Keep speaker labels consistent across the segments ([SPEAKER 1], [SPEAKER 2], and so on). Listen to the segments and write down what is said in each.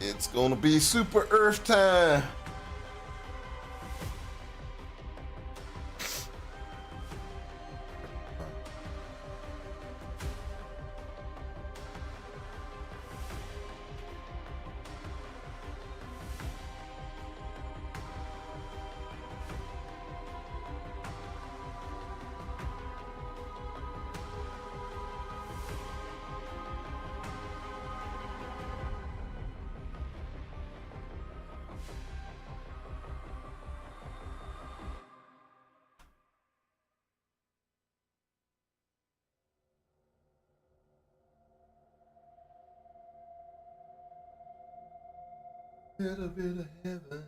[SPEAKER 1] It's gonna be Super Earth time. Little bit of heaven.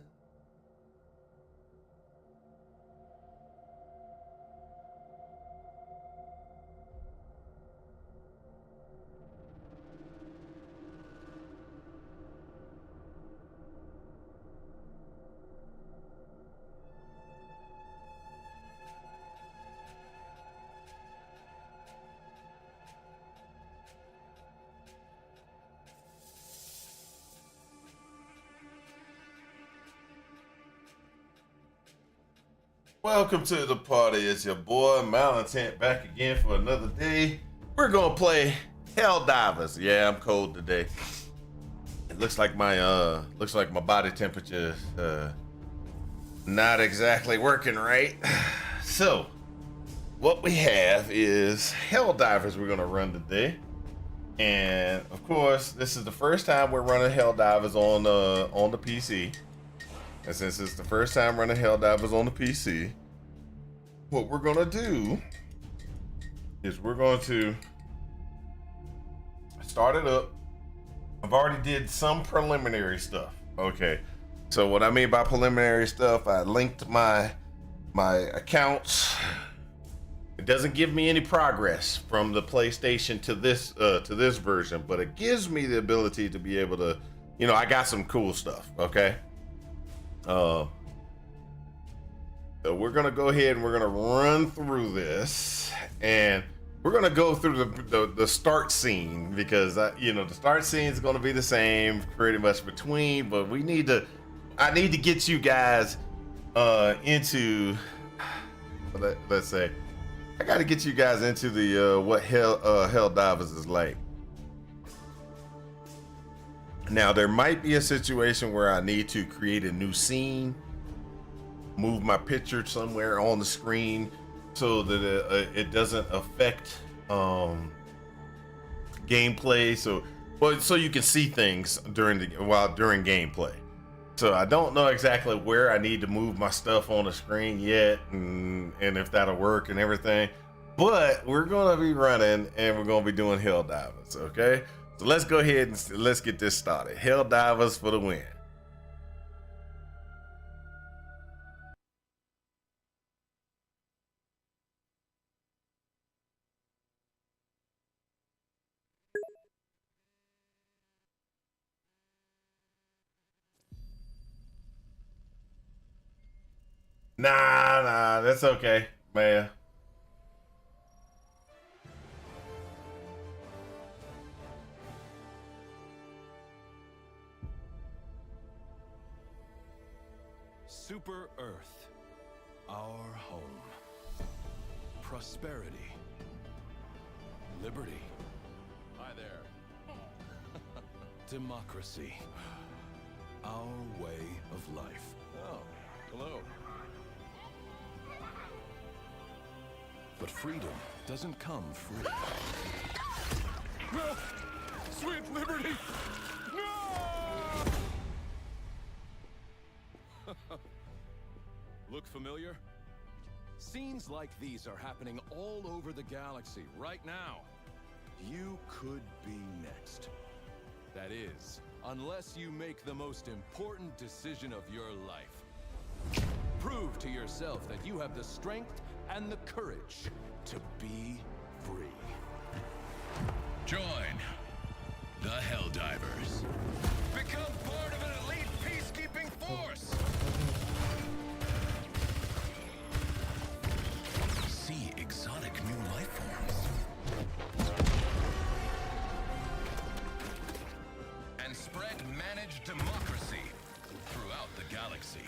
[SPEAKER 1] Welcome to the party. It's your boy Malintent back again for another day. We're gonna play Helldivers. Yeah, I'm cold today. It looks like my body temperature is not exactly working right. So, what we have is Helldivers we're gonna run today. And of course, this is the first time we're running Helldivers on the PC. And since it's the first time running Helldivers on the PC, what we're gonna do is we're going to start it up. I've already did some preliminary stuff. Okay, so what I mean by preliminary stuff, I linked my accounts. It doesn't give me any progress from the PlayStation to this version, but it gives me the ability to be able to, I got some cool stuff. Okay. So we're gonna go ahead and we're gonna run through this, and we're gonna go through the start scene because the start scene is gonna be the same pretty much between, but I need to get you guys into let's say I got to get you guys into the what Helldivers is like. Now, there might be a situation where I need to create a new scene, move my picture somewhere on the screen so that it doesn't affect gameplay. So you can see things during gameplay. So I don't know exactly where I need to move my stuff on the screen yet, and if that'll work and everything. But we're gonna be running and we're gonna be doing Helldivers, okay? So let's go ahead and let's get this started. Helldivers for the win. Nah, that's okay, man.
[SPEAKER 2] Super Earth, our home. Prosperity. Liberty. Hi there. Democracy. Our way of life. Oh, hello. But freedom doesn't come free. No! Sweet liberty! No! Look familiar? Scenes like these are happening all over the galaxy right now. You could be next. That is, unless you make the most important decision of your life. Prove to yourself that you have the strength and the courage to be free.
[SPEAKER 3] Join the Helldivers.
[SPEAKER 2] Become part of an elite peacekeeping force!
[SPEAKER 3] See exotic new life forms.
[SPEAKER 2] And spread managed
[SPEAKER 3] galaxy.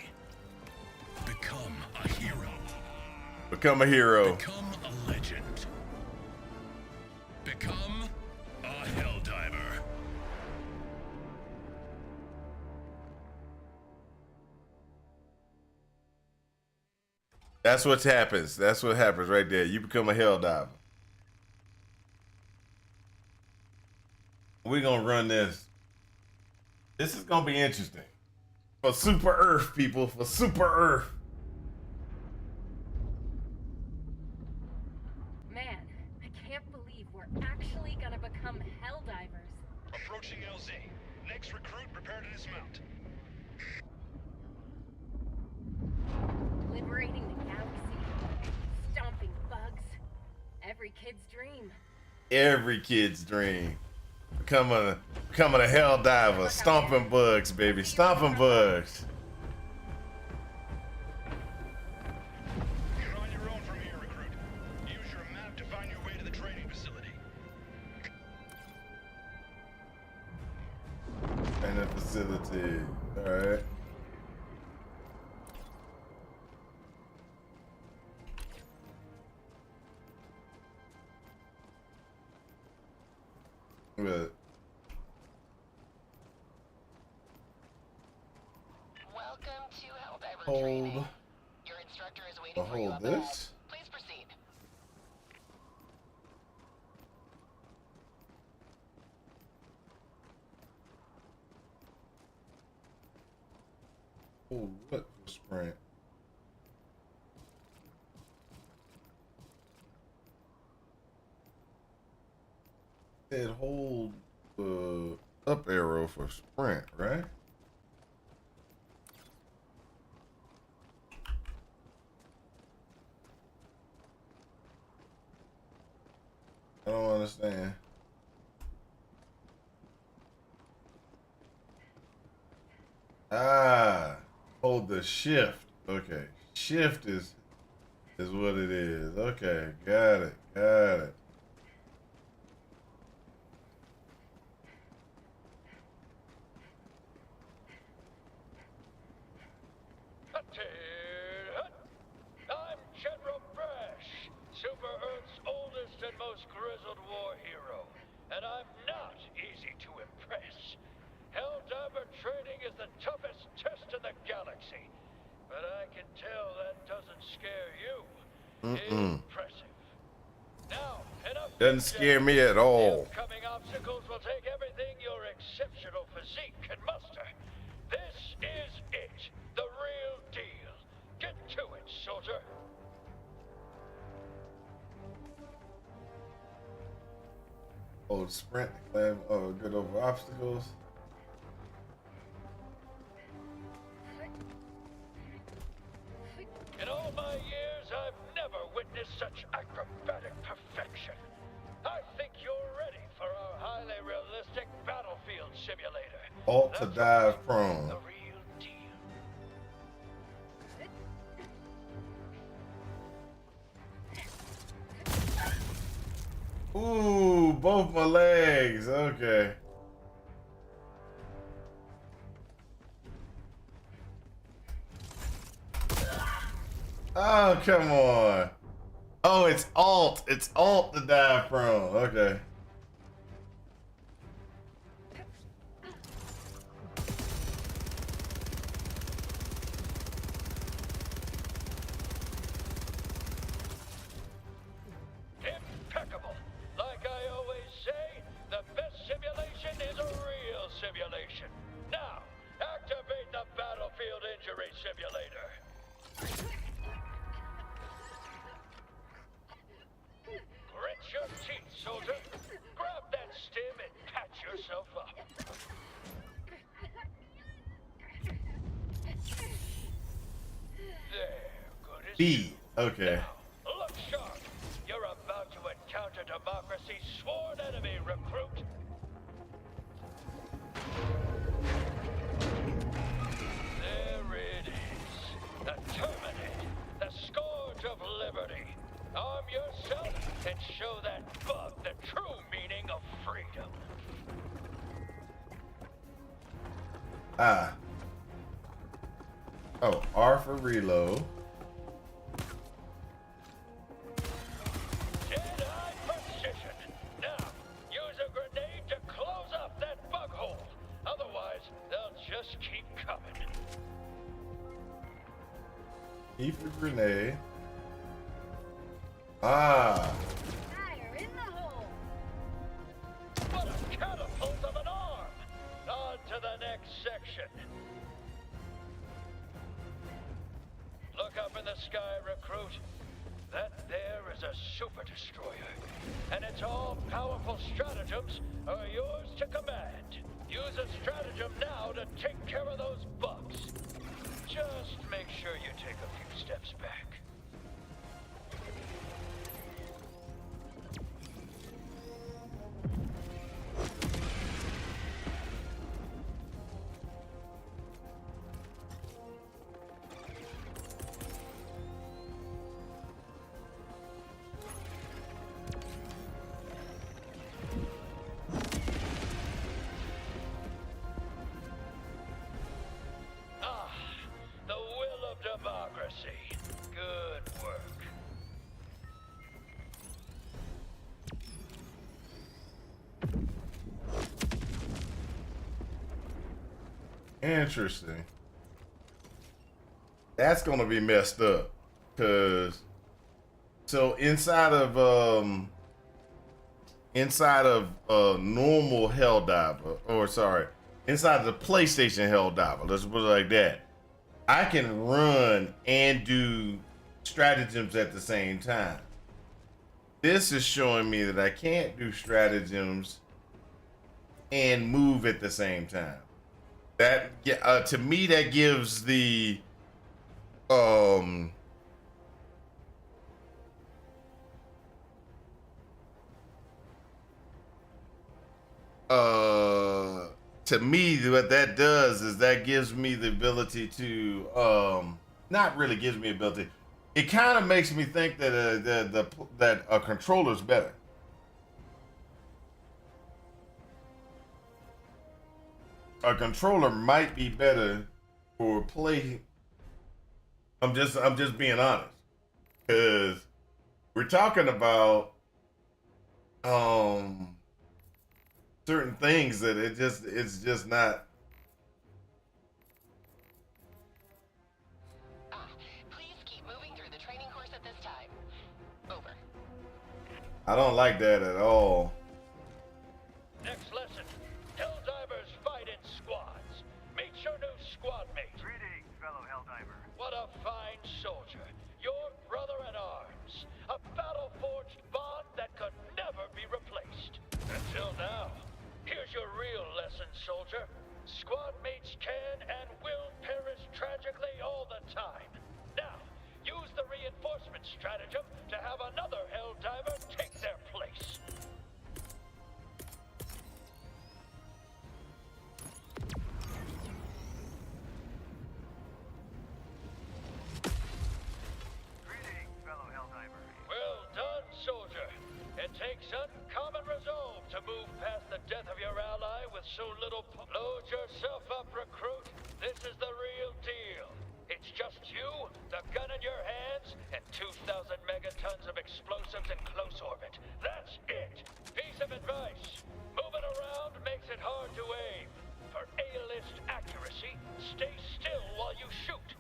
[SPEAKER 3] Become a hero.
[SPEAKER 1] Become a hero.
[SPEAKER 3] Become a legend. Become a Helldiver.
[SPEAKER 1] That's what happens. That's what happens right there. You become a hell diver. We're gonna run this. This is gonna be interesting. For Super Earth, people. For Super Earth.
[SPEAKER 4] Man, I can't believe we're actually gonna become Helldivers.
[SPEAKER 5] Approaching LZ. Next recruit, prepare to dismount.
[SPEAKER 4] Liberating the galaxy. Stomping bugs. Every kid's dream.
[SPEAKER 1] Every kid's dream. Becoming a hell diver. Stomping bugs, baby. Stomping bugs.
[SPEAKER 5] You're on your own from here, recruit. Use your map to find your way to the training facility.
[SPEAKER 1] And the facility. Alright. Good.
[SPEAKER 6] Welcome to Helldiver
[SPEAKER 1] Hold.
[SPEAKER 6] training. Your instructor is waiting for you
[SPEAKER 1] Hold
[SPEAKER 6] up ahead.
[SPEAKER 1] this.
[SPEAKER 6] Please proceed.
[SPEAKER 1] Hold what for sprint? Said hold the up arrow for sprint, right? I don't understand. Ah, hold the shift. Okay, shift is what it is. Okay, got it, got it.
[SPEAKER 7] I'm General Brash, Super Earth's oldest and most grizzled war hero, and I'm not easy to impress. Helldiver training is the toughest test in the galaxy, but I can tell that doesn't scare you. Impressive. Now, enough.
[SPEAKER 1] Doesn't scare me at all.
[SPEAKER 7] The upcoming obstacles will take everything your exceptional physique can muster. This is it, the real deal. Get to it, soldier.
[SPEAKER 1] Hold sprint to climb. Oh, get over obstacles.
[SPEAKER 7] In all my years, I've never witnessed such acrobatic perfection. I think you're ready for our highly realistic battlefield simulator.
[SPEAKER 1] Alt to
[SPEAKER 7] That's
[SPEAKER 1] dive prone.
[SPEAKER 7] the real deal.
[SPEAKER 1] Ooh, both my legs. Okay. Oh, come on. Oh, it's alt. It's alt to dive prone. Okay.
[SPEAKER 7] Impeccable. Like I always say, the best simulation is a real simulation. Now, activate the battlefield injury simulator. Grit your teeth, soldier. Grab that stim and patch yourself up. There, good as
[SPEAKER 1] B. Okay.
[SPEAKER 7] Look sharp! You're about to encounter democracy's sworn enemy, recruit! There it is. The Terminator, the Scourge of Liberty. Arm yourself and show that bug the true meaning of freedom.
[SPEAKER 1] Ah. Oh, R for reload.
[SPEAKER 7] Jedi precision. Now, use a grenade to close up that bug hole. Otherwise, they'll just keep coming.
[SPEAKER 1] E for grenade. Ah.
[SPEAKER 4] Fire in the hole.
[SPEAKER 7] What a catapult of an arm! On to the next section. Look up in the sky, recruit. That there is a super destroyer. And its all-powerful stratagems are yours to command. Use a stratagem now to take care of those bugs. Just make sure you take a few steps back. The will of democracy. Good work.
[SPEAKER 1] Interesting. That's gonna be messed up. Cause so inside of normal Helldiver, or sorry, inside of the PlayStation Helldiver, let's put it like that, I can run and do stratagems at the same time. This is showing me that I can't do stratagems and move at the same time. That to me, that gives the to me, what that does is that gives me the ability to not really gives me ability. It kind of makes me think that that a controller's better. A controller might be better for play. I'm just being honest, because we're talking about certain things that it's just not.
[SPEAKER 6] Please keep moving through the training course at this time. Over.
[SPEAKER 1] I don't like that at all.
[SPEAKER 7] Next lesson. Helldivers fight in squads. Meet your new squad mate.
[SPEAKER 5] Greetings, fellow Helldiver.
[SPEAKER 7] What a fine soldier. Your brother in arms. A battle-forged bond that could never be replaced. Until now. Here's your real lesson, soldier. Squad mates can and will perish tragically all the time. Now, use the reinforcement stratagem to have another Helldiver take their place.
[SPEAKER 5] Greetings, fellow Helldiver.
[SPEAKER 7] Well done, soldier. It takes uncommon resolve to move past the death of your ally with so little. Load yourself up, recruit. This is the real deal. It's just you, the gun in your hands, and 2,000 megatons of explosives in close orbit. That's it. Piece of advice. Moving around makes it hard to aim. For A-list accuracy, stay still while you shoot.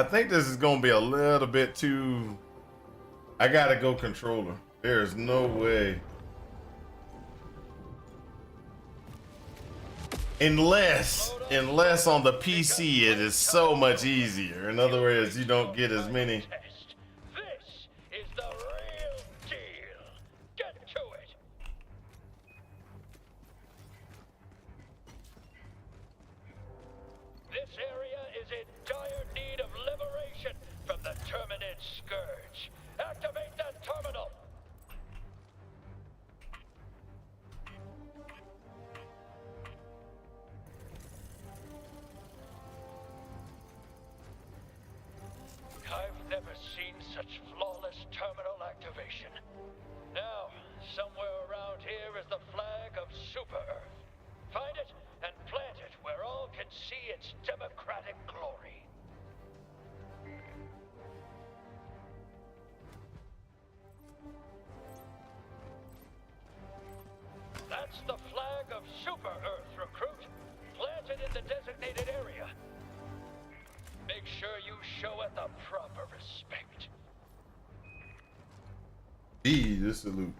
[SPEAKER 1] I think this is gonna be a little bit too. I gotta go controller. There's no way. Unless on the PC it is so much easier. In other words, you don't get as many.
[SPEAKER 7] Test. This is the real deal. Get to it. This area is in dire need of liberation from the Terminid Scourge. Activate that terminal. I've never seen such flawless terminal activation. Now, somewhere around here is the flag of Super Earth. Find it and plant it where all can see its democratic glory. That's the flag of Super Earth, recruit. Plant it in the designated area. Make sure you show it the proper respect.
[SPEAKER 1] B, the salute.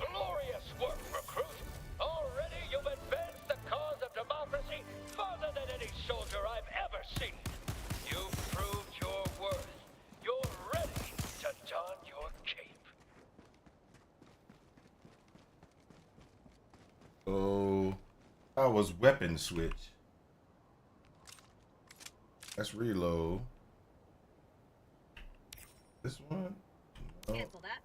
[SPEAKER 7] Glorious work, recruit! Already you've advanced the cause of democracy farther than any soldier I've ever seen. You've proved your worth. You're ready to don your cape.
[SPEAKER 1] Oh, that was weapon switch. Let's reload. This one? No.
[SPEAKER 4] Cancel that.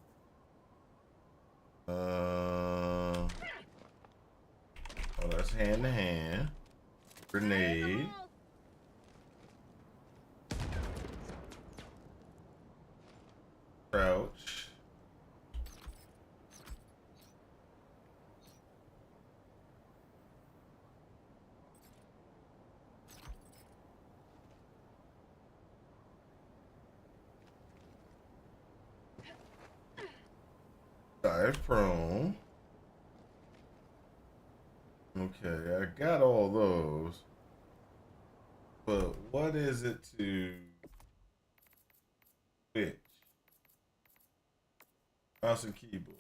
[SPEAKER 1] Oh, that's hand to hand. Grenade. Crouch. Dive prone. Okay, I got all those. But what is it to switch? Mouse and keyboard.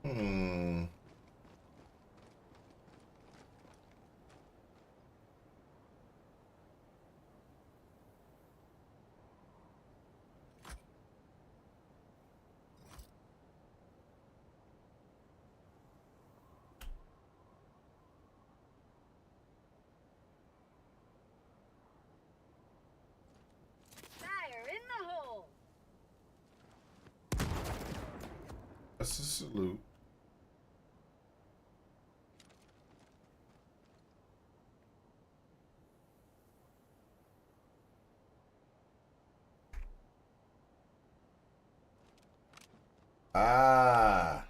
[SPEAKER 1] Hmm.
[SPEAKER 4] Fire in the hole.
[SPEAKER 1] That's a salute. Ah.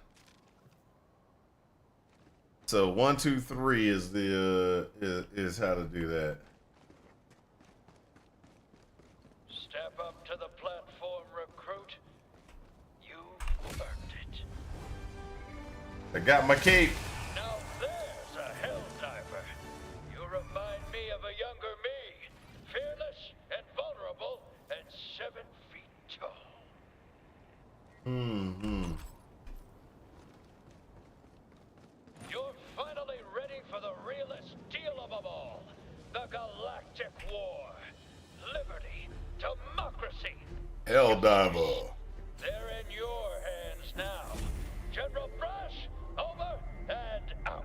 [SPEAKER 1] So 1, 2, 3 is the is how to do that.
[SPEAKER 7] Step up to the platform, recruit. You've earned it.
[SPEAKER 1] I got my cape.
[SPEAKER 7] Now there's a Helldiver. You remind me of a younger me. Fearless and vulnerable and 7 feet tall.
[SPEAKER 1] Mm-hmm.
[SPEAKER 7] You're finally ready for the realest
[SPEAKER 1] Helldiver.
[SPEAKER 7] They're in your hands now. General Brash, over and out.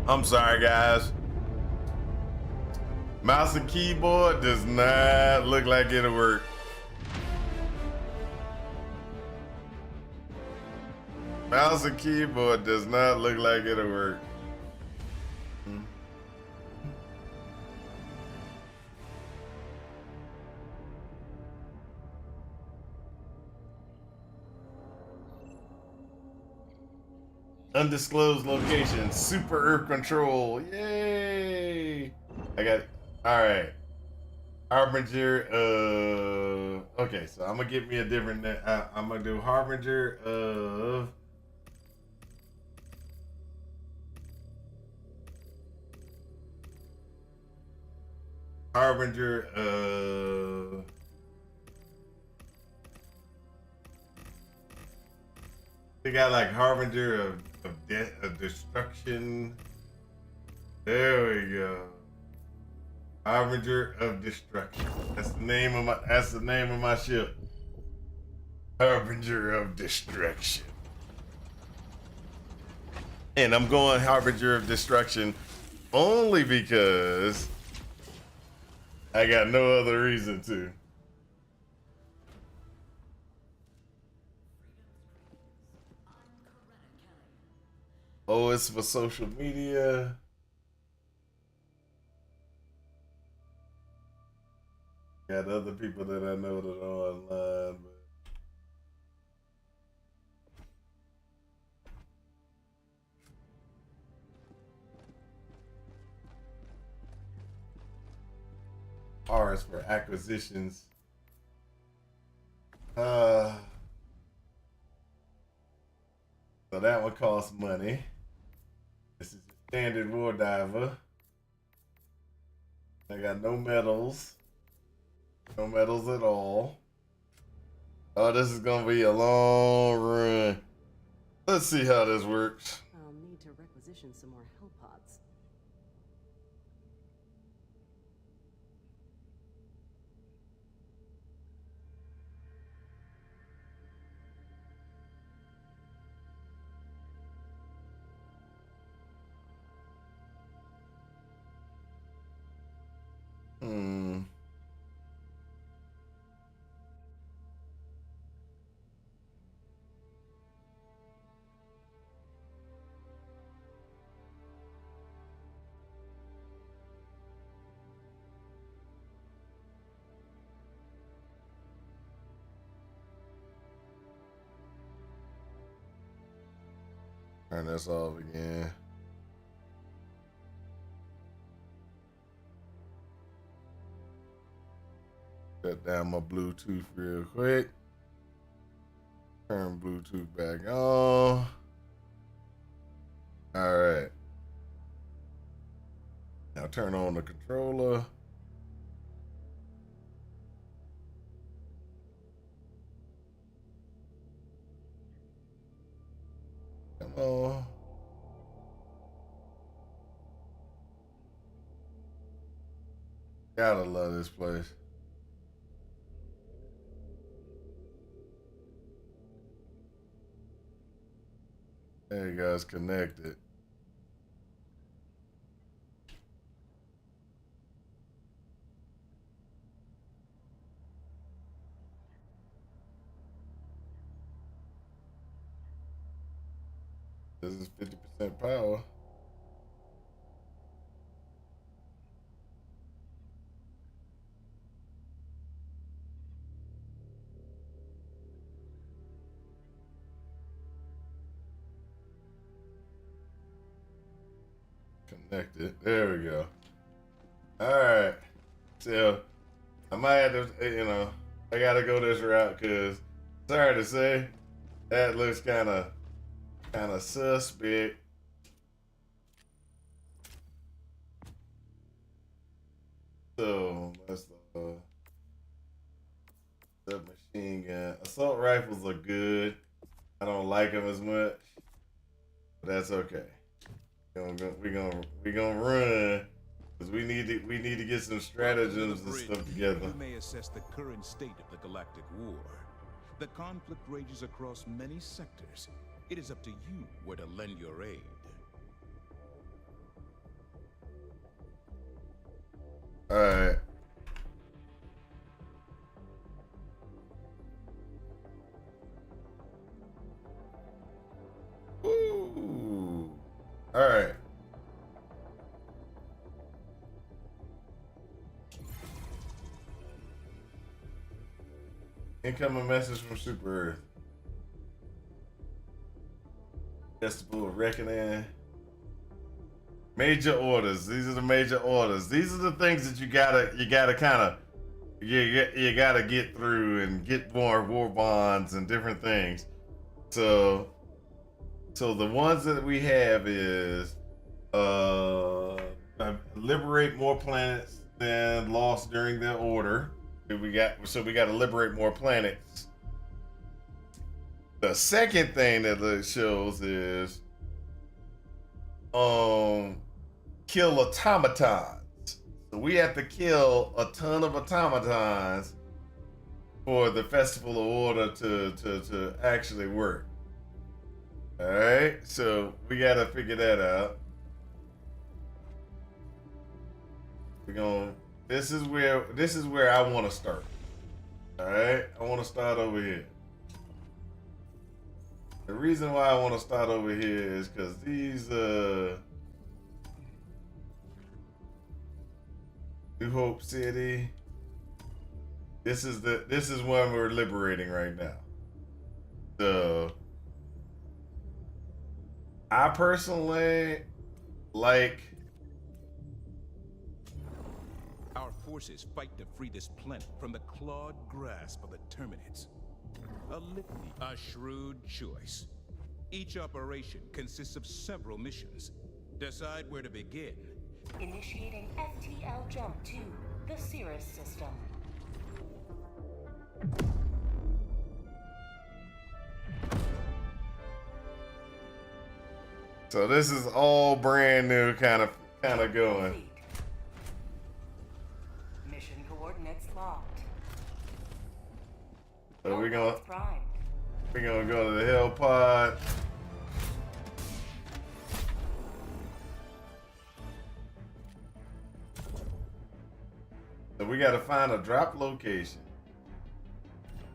[SPEAKER 1] I'm sorry, guys. Mouse and keyboard does not look like it'll work. Mouse and keyboard does not look like it'll work. Undisclosed location, super Earth control. Yay! I got, all right. Harbinger, okay, so I'm gonna get me a different, I'm gonna do Harbinger of, they got like Harbinger of death, of destruction. There we go. Harbinger of Destruction. That's the name of my ship. Harbinger of Destruction. And I'm going Harbinger of Destruction only because I got no other reason to. Oh, it's for social media. Got other people that I know that are online, but R's for acquisitions. So that one costs money. This is a standard war diver. I got no medals. No medals at all. Oh, this is gonna be a long run. Let's see how this works.
[SPEAKER 8] I'll need to requisition some more hell pods.
[SPEAKER 1] Turn this off again. Shut down my Bluetooth real quick. Turn Bluetooth back on. All right. Now turn on the controller. Come on. Gotta love this place. There you go, it's connected. This is 50% power. Connected. There we go. All right. So I might have to, I gotta go this route because, sorry to say, that looks kind of suspect. So that's the submachine gun. Assault rifles are good. I don't like them as much, but that's okay. We gonna run because we need to get some stratagems and stuff together.
[SPEAKER 9] You may assess the current state of the galactic war. The conflict rages across many sectors. It is up to you where to lend your aid.
[SPEAKER 1] All right. Ooh. All right. Incoming message from Super Earth. Festival of Reckoning. Major orders. These are the major orders. These are the things that you gotta kind of you gotta get through and get more war bonds and different things. So the ones that we have is liberate more planets than lost during their order. We got to liberate more planets. The second thing that it shows is kill automatons. So we have to kill a ton of automatons for the Festival of Order to actually work. All right, so we got to figure that out. This is where I want to start. All right, I want to start over here. The reason why I want to start over here is because these New Hope City. This is one we're liberating right now. So I personally like.
[SPEAKER 9] Our forces fight to free this planet from the clawed grasp of the Terminids. A litany, a shrewd choice. Each operation consists of several missions. Decide where to begin.
[SPEAKER 6] Initiating FTL jump to the Cirrus system.
[SPEAKER 1] So this is all brand new, kind of going.
[SPEAKER 6] Mission coordinates locked.
[SPEAKER 1] So we're gonna
[SPEAKER 6] Primed.
[SPEAKER 1] go to the Hell Pod. So we got to find a drop location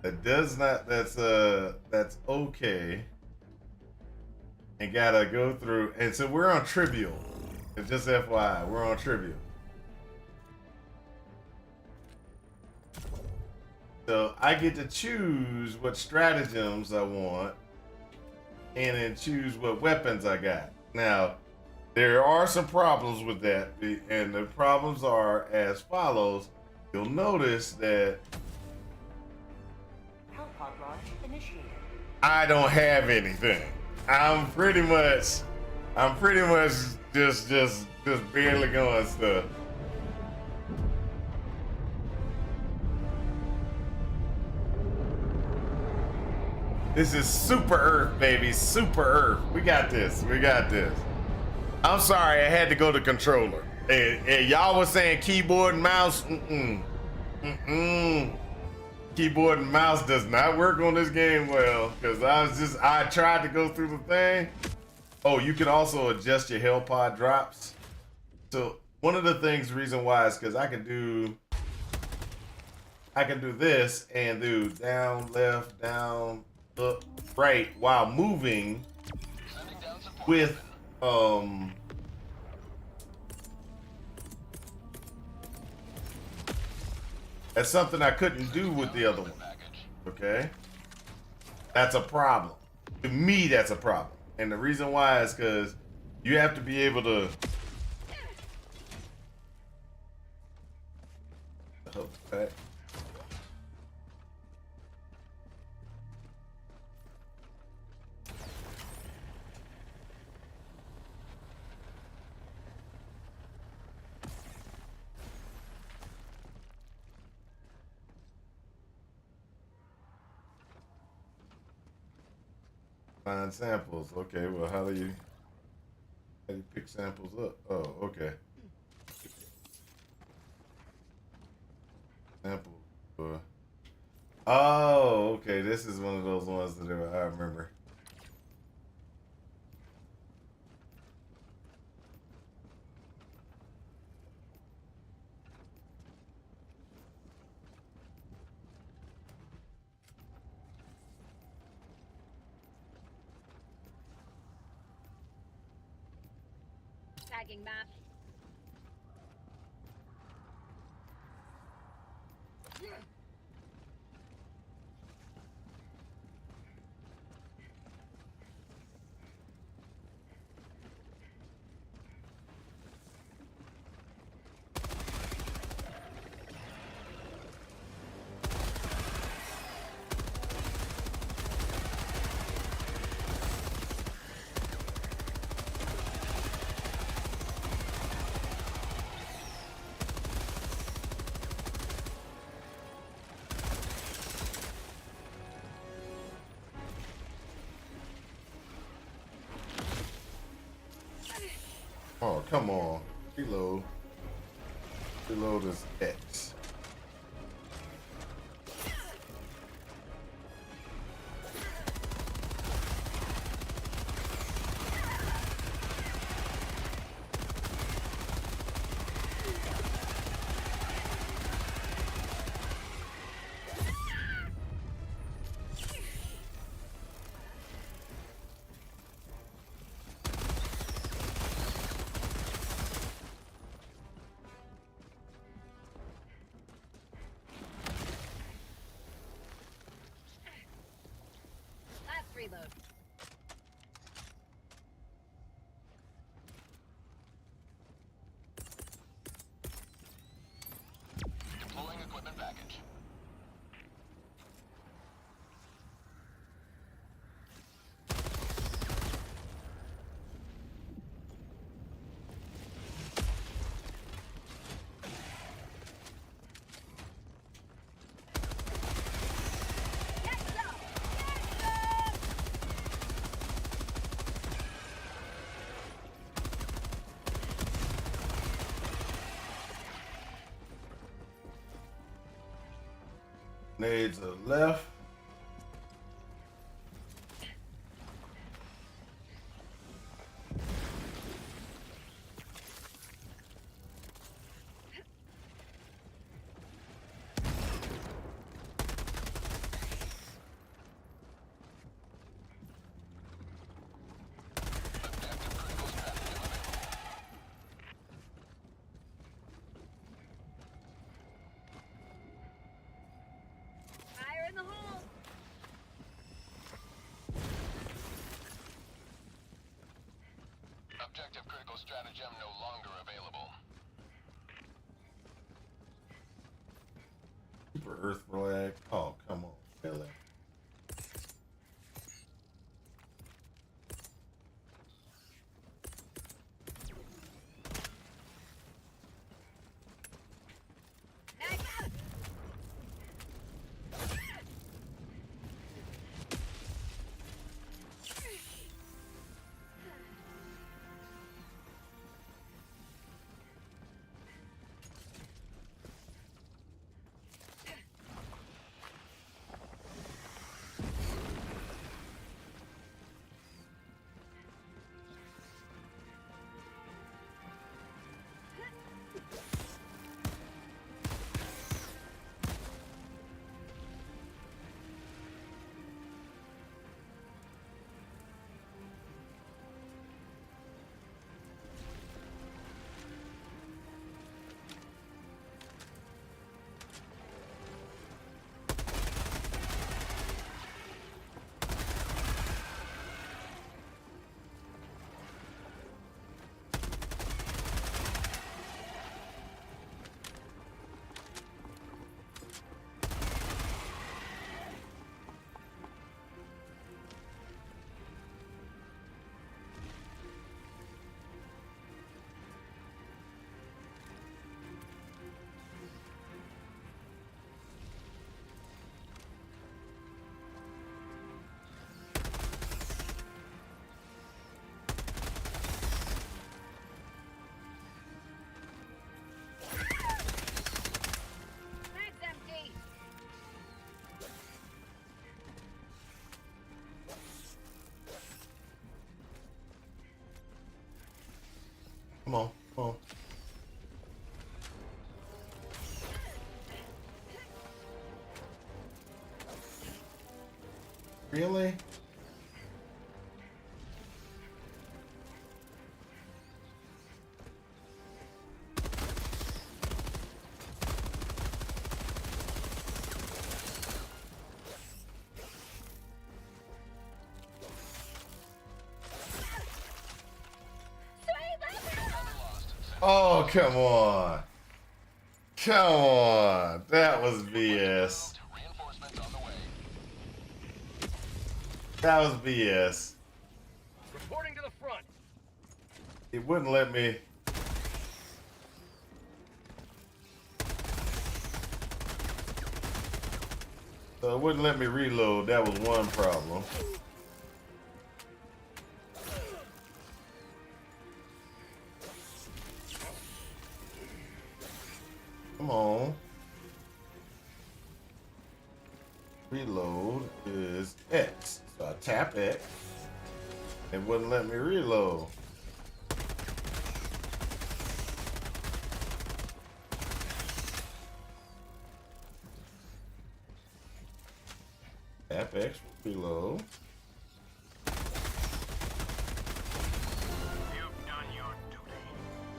[SPEAKER 1] that's okay, and gotta go through. And so we're on Trivial. It's just FYI, we're on Trivial. So I get to choose what stratagems I want and then choose what weapons I got. Now, there are some problems with that, and the problems are as follows. You'll notice that
[SPEAKER 6] Hellpod launch initiated.
[SPEAKER 1] I don't have anything. I'm pretty much just barely going stuff. This is Super Earth, baby. Super Earth. We got this. We got this. I'm sorry, I had to go to controller. And y'all was saying keyboard and mouse. Keyboard and mouse does not work on this game well. Because I tried to go through the thing. Oh, you can also adjust your Hell Pod drops. So one of the things, reason why is because I can do this and do down, left, down, up, right while moving with that's something I couldn't do with the other one. Okay? That's a problem. To me, that's a problem. And the reason why is because you have to be able to okay. Find samples. Okay, well, how do you pick samples up? Oh, okay. Sample. Oh, okay. This is one of those ones that I remember.
[SPEAKER 4] Tagging map.
[SPEAKER 1] Oh, come on. Reload. Reload is X.
[SPEAKER 4] Last reload.
[SPEAKER 6] Deploying equipment package.
[SPEAKER 1] Nades to the left.
[SPEAKER 4] Fire in the hole.
[SPEAKER 6] Objective critical stratagem no longer available.
[SPEAKER 1] Super Earth flag. Oh, come on, Billy.
[SPEAKER 4] Mag out.
[SPEAKER 1] Really? Oh, come on. Come on. That was BS. That was BS.
[SPEAKER 5] Reporting to the front.
[SPEAKER 1] It wouldn't let me. So it wouldn't let me reload. That was one problem. Come on. Reload is X. So I tap X. It wouldn't let me reload. Tap X, reload.
[SPEAKER 5] You've done your duty.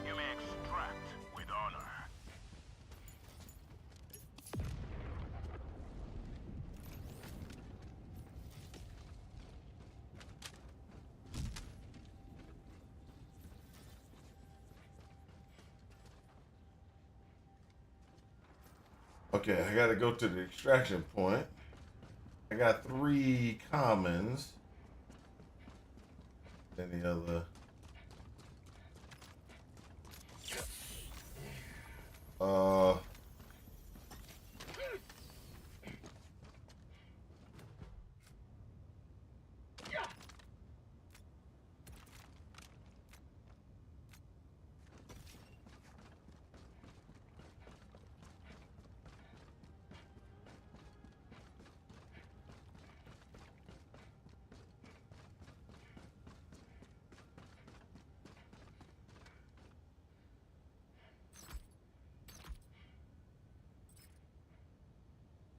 [SPEAKER 5] You may extract with honor.
[SPEAKER 1] Okay, I gotta go to the extraction point. I got 3 commons. Any other?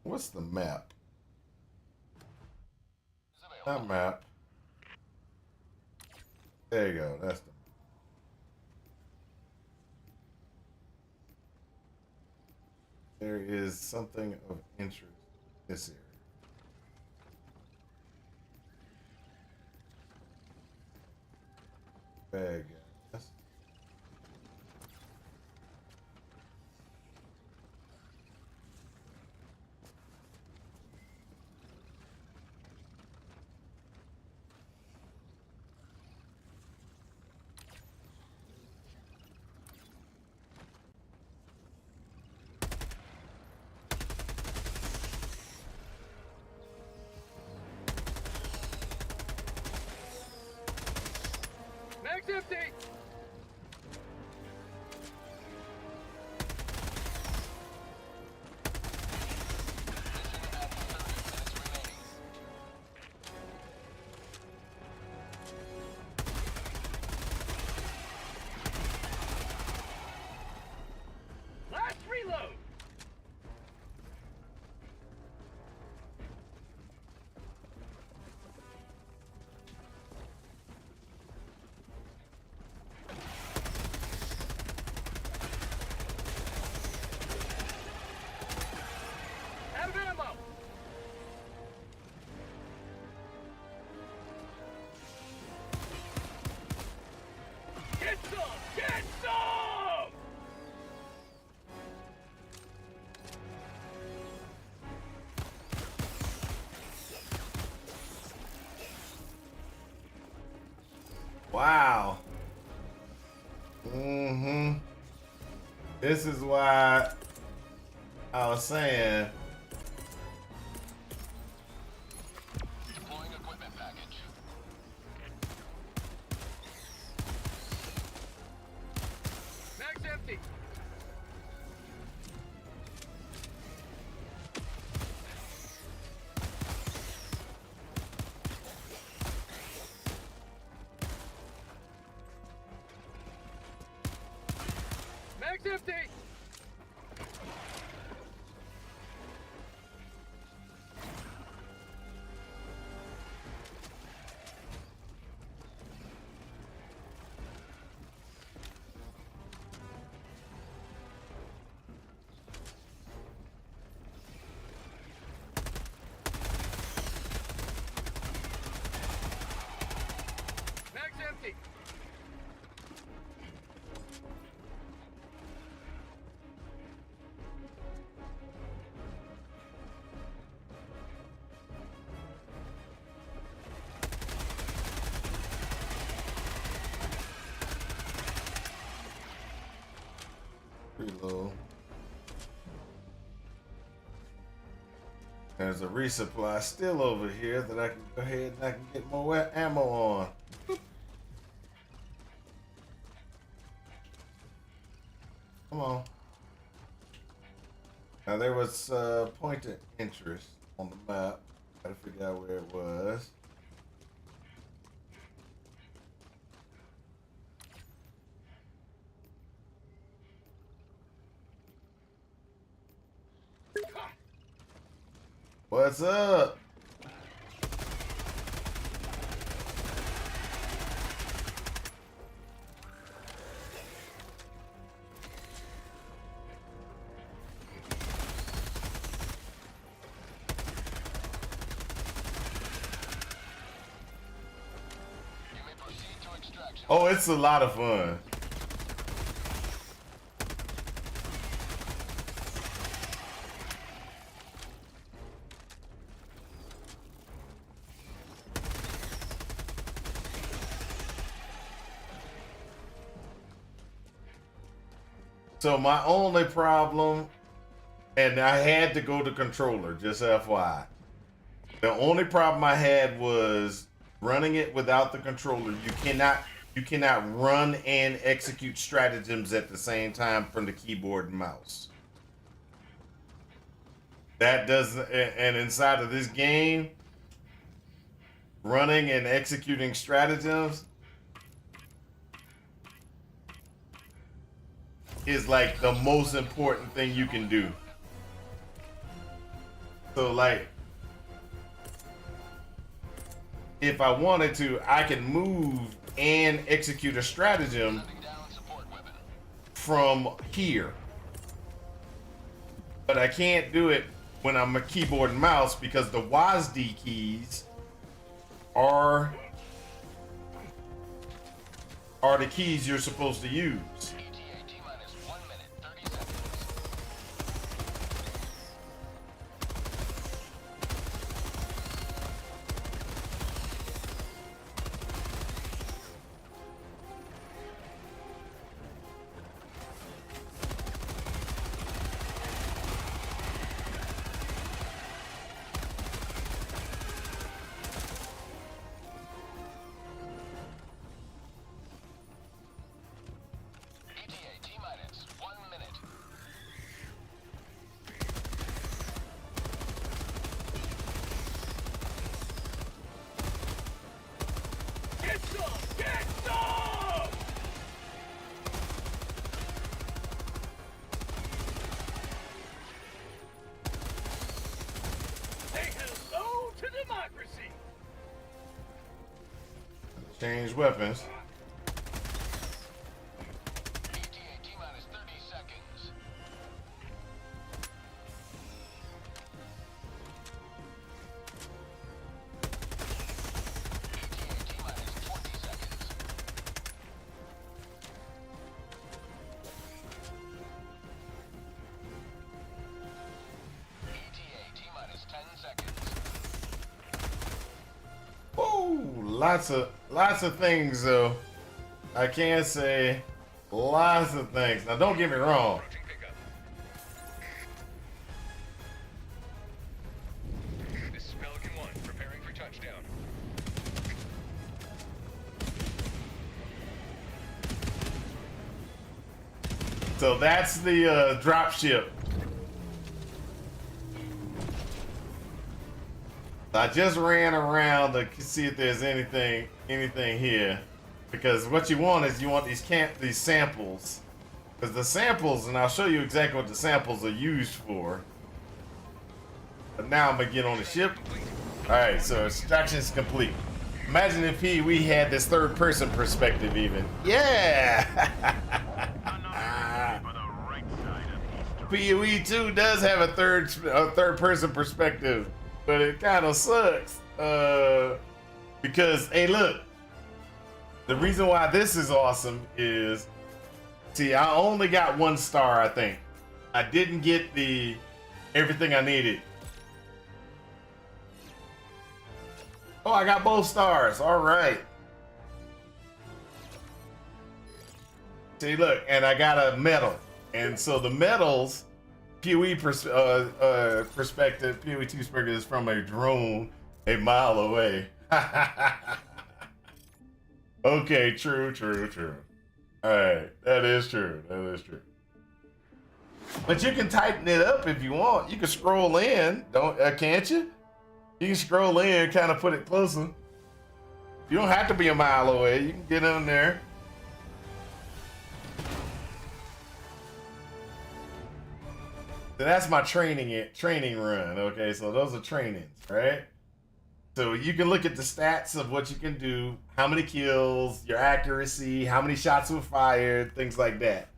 [SPEAKER 1] What's the map? That map. There you go. That's the. There is something of interest in this area. Bag gas.
[SPEAKER 5] Mag's empty. Last reload. Out of ammo. Get some! Get some!
[SPEAKER 1] Wow. This is why I was saying.
[SPEAKER 5] Deploying equipment package. Mag's empty. Mag's empty.
[SPEAKER 1] reload. There's a resupply still over here that I can go ahead and I can get more ammo on. Come on. Now there was a point of interest on the map. Gotta figure out where it was. What's up? Oh, it's a lot of fun. So my only problem, and I had to go to controller, just FYI. The only problem I had was running it without the controller. You cannot run and execute stratagems at the same time from the keyboard and mouse. That doesn't, and inside of this game, running and executing stratagems is like the most important thing you can do. So like, if I wanted to, I can move and execute a stratagem from here. But I can't do it when I'm a keyboard and mouse because the WASD keys are the keys you're supposed to use. Change weapons. Lots of things though. I can say lots of things. Now don't get me wrong.
[SPEAKER 5] This is Pelican 1, preparing for touchdown.
[SPEAKER 1] So that's the drop ship. I just ran around to see if there's anything here, because what you want is these samples, because the samples, and I'll show you exactly what the samples are used for. But now I'm gonna get on the ship. All right, so extraction's complete. Imagine if we had this third-person perspective, even. Yeah. PoE 2 does have a third-person perspective. But it kind of sucks because, hey, look, the reason why this is awesome is, see, I only got 1 star, I think. I didn't get everything I needed. Oh, I got both stars. All right. See, look, and I got a medal. And so the medals, PoE perspective, PoE 2 perspective is from a drone a mile away. Okay, true. All right, that is true. But you can tighten it up if you want. You can scroll in, can't you? You can scroll in, kind of put it closer. You don't have to be a mile away. You can get in there. So that's my training run. Okay, so those are trainings, right? So you can look at the stats of what you can do, how many kills, your accuracy, how many shots were fired, things like that.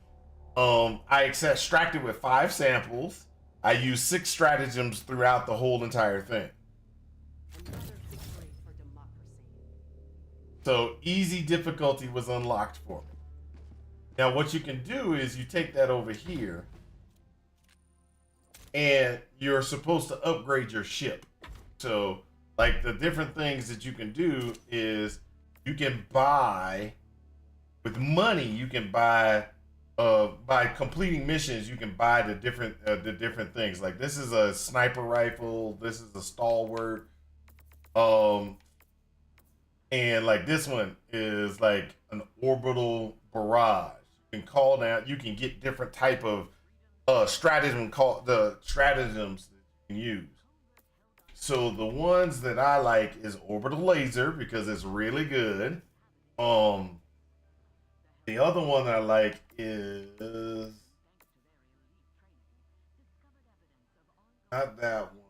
[SPEAKER 1] I extracted with 5 samples. I used 6 stratagems throughout the whole entire thing.
[SPEAKER 8] Another victory for democracy.
[SPEAKER 1] So easy difficulty was unlocked for me. Now what you can do is you take that over here and you're supposed to upgrade your ship. So like the different things that you can do is you can buy with money, you can buy by completing missions, you can buy the different things. Like this is a sniper rifle, this is a stalwart, and like this one is like an orbital barrage. You can call down, you can get different type of stratagems that you can use. So the ones that I like is orbital laser because it's really good. The other one that I like is not that one.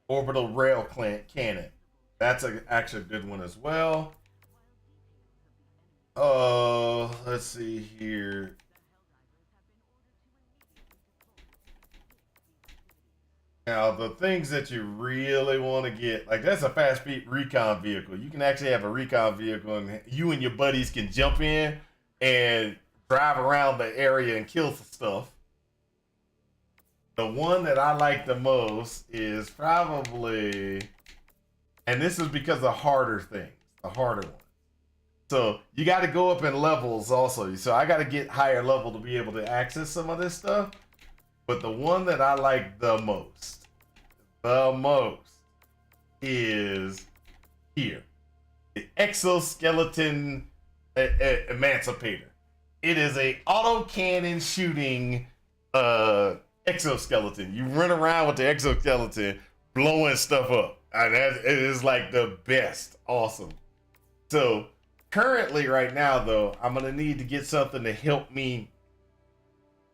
[SPEAKER 1] Orbital rail cannon. That's actually a good one as well. Let's see here. Now, the things that you really want to get, like that's a fast speed recon vehicle. You can actually have a recon vehicle and you and your buddies can jump in and drive around the area and kill some stuff. The one that I like the most is probably, and this is because of harder things, the harder one. So you got to go up in levels also. So I got to get higher level to be able to access some of this stuff. But the one that I like the most is here. The exoskeleton emancipator. It is a autocannon shooting exoskeleton. You run around with the exoskeleton blowing stuff up. And it is like the best. Awesome. So currently right now though, I'm going to need to get something to help me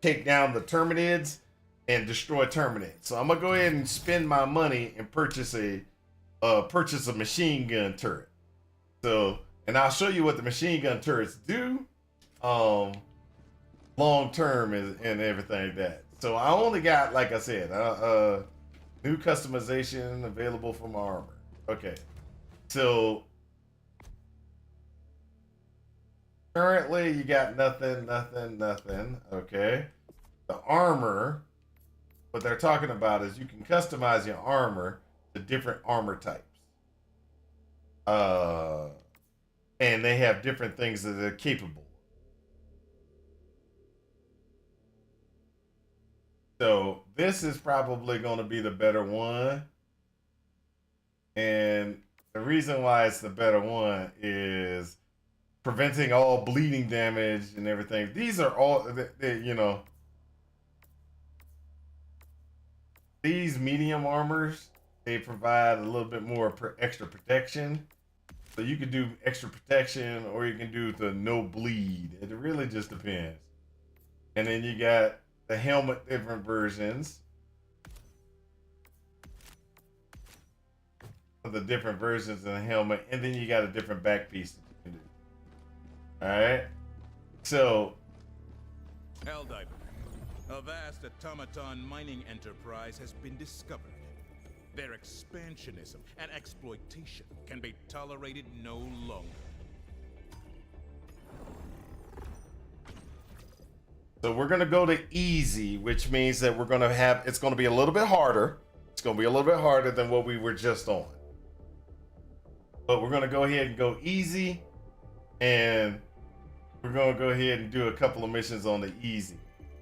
[SPEAKER 1] take down the Terminids and destroy Terminids. So I'm gonna go ahead and spend my money and purchase a machine gun turret. So, and I'll show you what the machine gun turrets do, long term and everything like that. So I only got, like I said, new customization available for my armor. Okay, so currently you got nothing. Okay, the armor. What they're talking about is you can customize your armor to different armor types. And they have different things that they're capable of. So this is probably going to be the better one. And the reason why it's the better one is preventing all bleeding damage and everything. These are all, you know, these medium armors, they provide a little bit more extra protection. So you can do extra protection or you can do the no bleed. It really just depends. And then you got the helmet, different versions. Of the different versions of the helmet. And then you got a different back piece that you can do. Alright. So
[SPEAKER 9] Helldiver. A vast automaton mining enterprise has been discovered. Their expansionism and exploitation can be tolerated no longer.
[SPEAKER 1] So we're going to go to easy, which means that we're going to have, it's going to be a little bit harder. It's going to be a little bit harder than what we were just on. But we're going to go ahead and go easy. And we're gonna go ahead and do a couple of missions on the easy.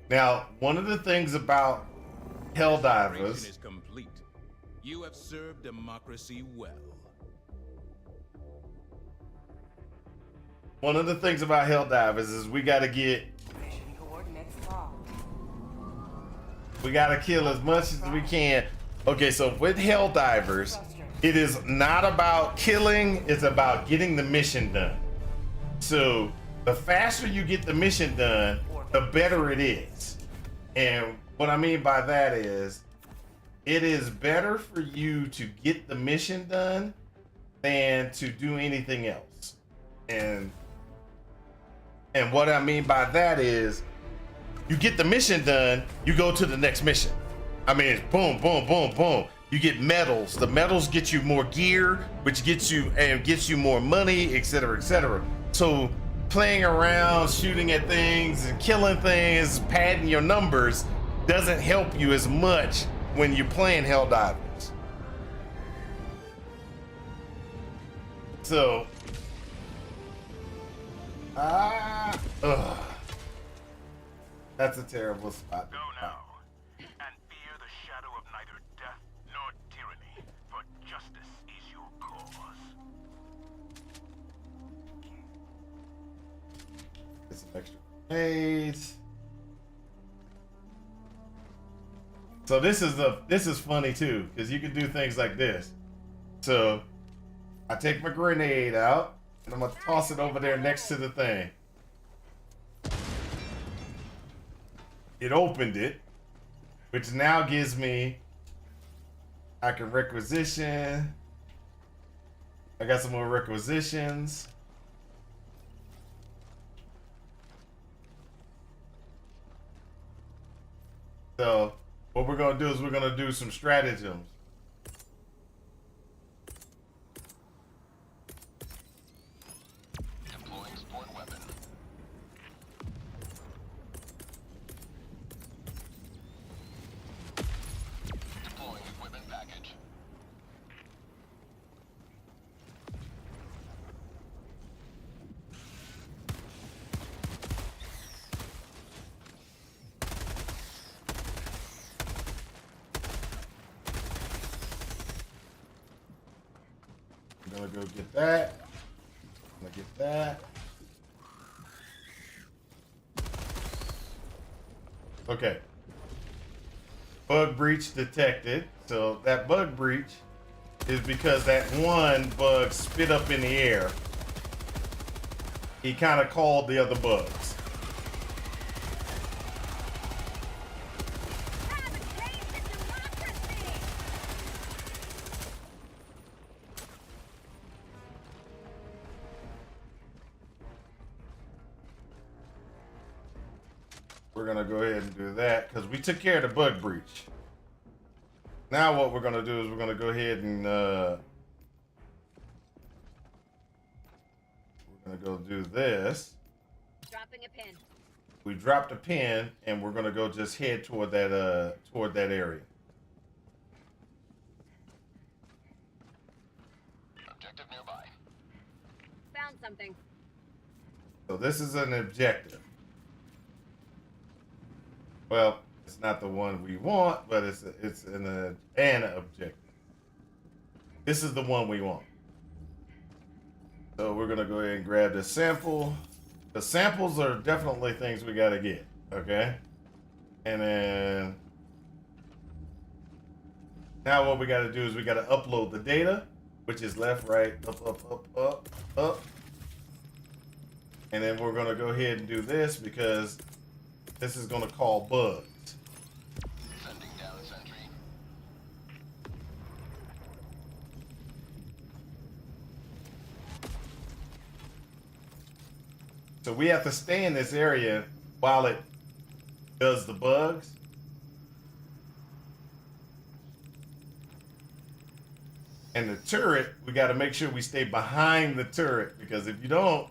[SPEAKER 1] Now, one of the things about Helldivers
[SPEAKER 9] Operation is complete. You have served democracy well.
[SPEAKER 1] One of the things about Helldivers is we gotta get, we gotta kill as much as we can. Okay, so with Helldivers, it is not about killing, it's about getting the mission done. So the faster you get the mission done, the better it is. And what I mean by that is, it is better for you to get the mission done than to do anything else. And what I mean by that is, you get the mission done, you go to the next mission. I mean, it's boom, boom, boom, boom. You get medals. The medals get you more gear, which gets you more money, etc., etc. So playing around, shooting at things and killing things, padding your numbers doesn't help you as much when you're playing Helldivers. So that's a terrible spot.
[SPEAKER 3] Go now, and fear the shadow of neither death nor tyranny, for justice is your cause.
[SPEAKER 1] Get some extra grenades. So this is funny too, because you can do things like this. So I take my grenade out and I'm gonna toss it over there next to the thing. It opened it, which now gives me, I can requisition. I got some more requisitions. So what we're gonna do is we're gonna do some stratagems.
[SPEAKER 6] Deploying sport weapon. Deploying equipment package.
[SPEAKER 1] I'm gonna go get that. I'm gonna get that. Okay. Bug breach detected. So that bug breach is because that one bug spit up in the air. He kind of called the other bugs. We're gonna go ahead and do that because we took care of the bug breach. Now what we're gonna do is we're gonna go ahead and we're gonna go do this.
[SPEAKER 4] Dropping a pin.
[SPEAKER 1] We dropped a pin and we're gonna go just head toward that area.
[SPEAKER 6] Objective nearby.
[SPEAKER 4] Found something.
[SPEAKER 1] So this is an objective. Well, it's not the one we want, but it's an objective. This is the one we want. So we're gonna go ahead and grab the sample. The samples are definitely things we gotta get, okay? And then now what we gotta do is we gotta upload the data, which is left, right, up. And then we're gonna go ahead and do this because this is gonna call bugs.
[SPEAKER 6] Sending down sentry.
[SPEAKER 1] So we have to stay in this area while it does the bugs. And the turret, we got to make sure we stay behind the turret because if you don't,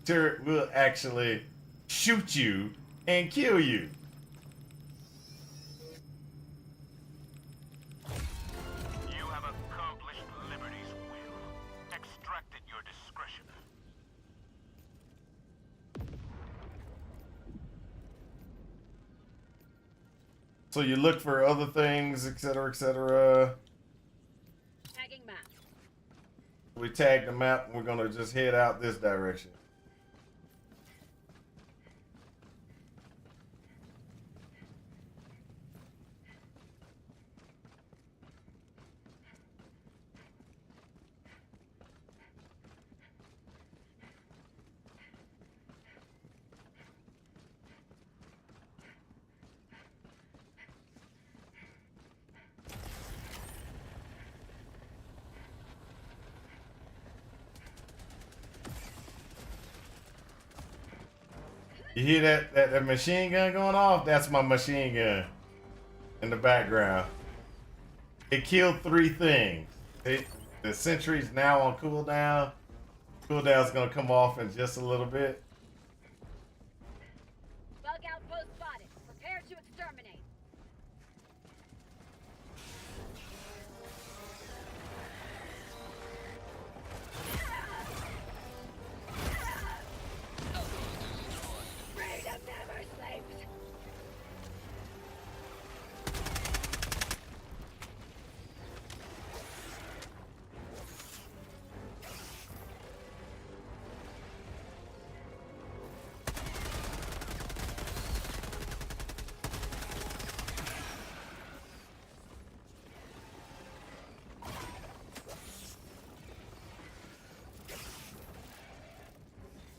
[SPEAKER 1] the turret will actually shoot you and kill you.
[SPEAKER 3] You have accomplished Liberty's will. Extracted your discretion.
[SPEAKER 1] so you look for other things, etc., etc.
[SPEAKER 4] Tagging map.
[SPEAKER 1] We tag the map, and we're gonna just head out this direction. You hear that machine gun going off? That's my machine gun in the background. It killed 3 things. The sentry's now on cooldown. Cooldown's gonna come off in just a little bit.
[SPEAKER 4] Bug outpost spotted. Prepare to exterminate. Freedom never sleeps.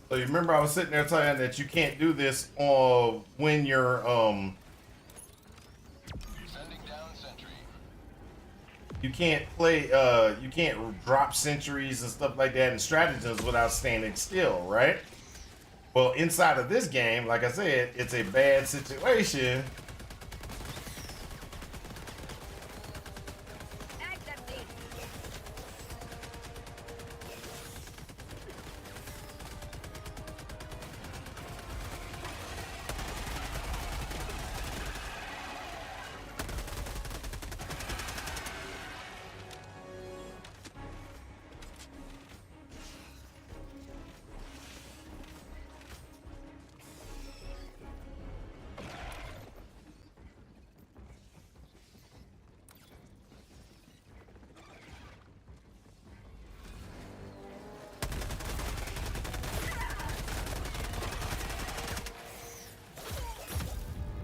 [SPEAKER 1] So you remember I was sitting there telling you that you can't do this when you're
[SPEAKER 5] Sending down sentry.
[SPEAKER 1] you can't play you can't drop sentries and stuff like that and stratagems without standing still, right? Well, inside of this game, like I said, it's a bad situation.
[SPEAKER 4] Tags empty.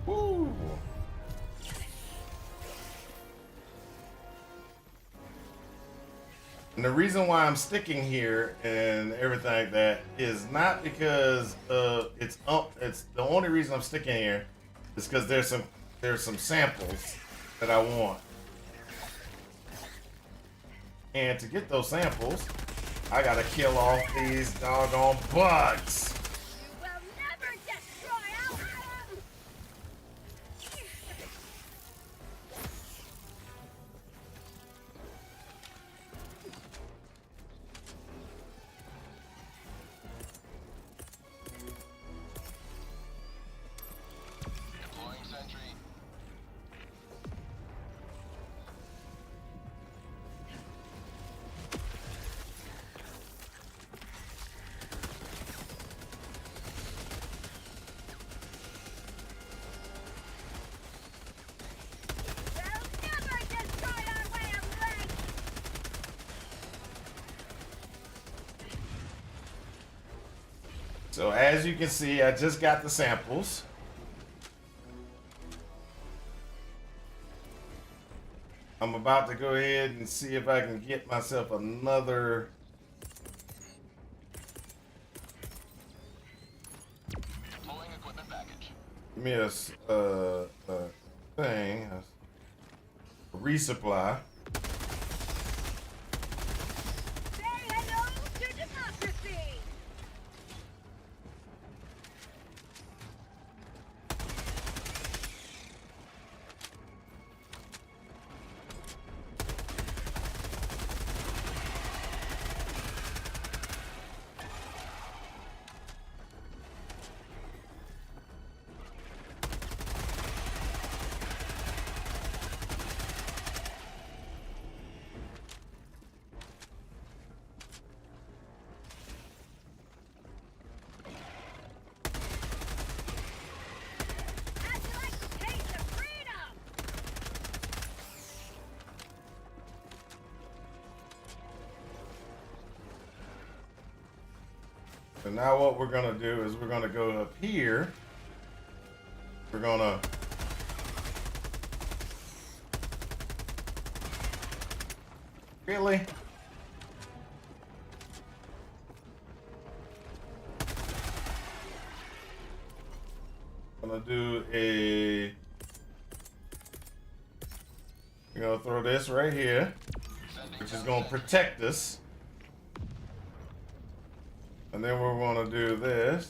[SPEAKER 1] Woo. And the reason why I'm sticking here and everything like that is not because it's the only reason I'm sticking here is because there's some samples that I want. And to get those samples, I gotta kill off these doggone bugs.
[SPEAKER 4] You will never destroy Outcome!
[SPEAKER 5] Deploying sentry.
[SPEAKER 4] They'll never destroy our way of life!
[SPEAKER 1] So as you can see, I just got the samples. I'm about to go ahead and see if I can get myself another.
[SPEAKER 5] Deploying equipment package.
[SPEAKER 1] Give me a thing, a resupply.
[SPEAKER 4] Say hello to democracy!
[SPEAKER 1] So now what we're gonna do is we're gonna go up here. We're gonna really? Gonna do a. We're gonna throw this right here, which is gonna protect us. And then we're gonna do this.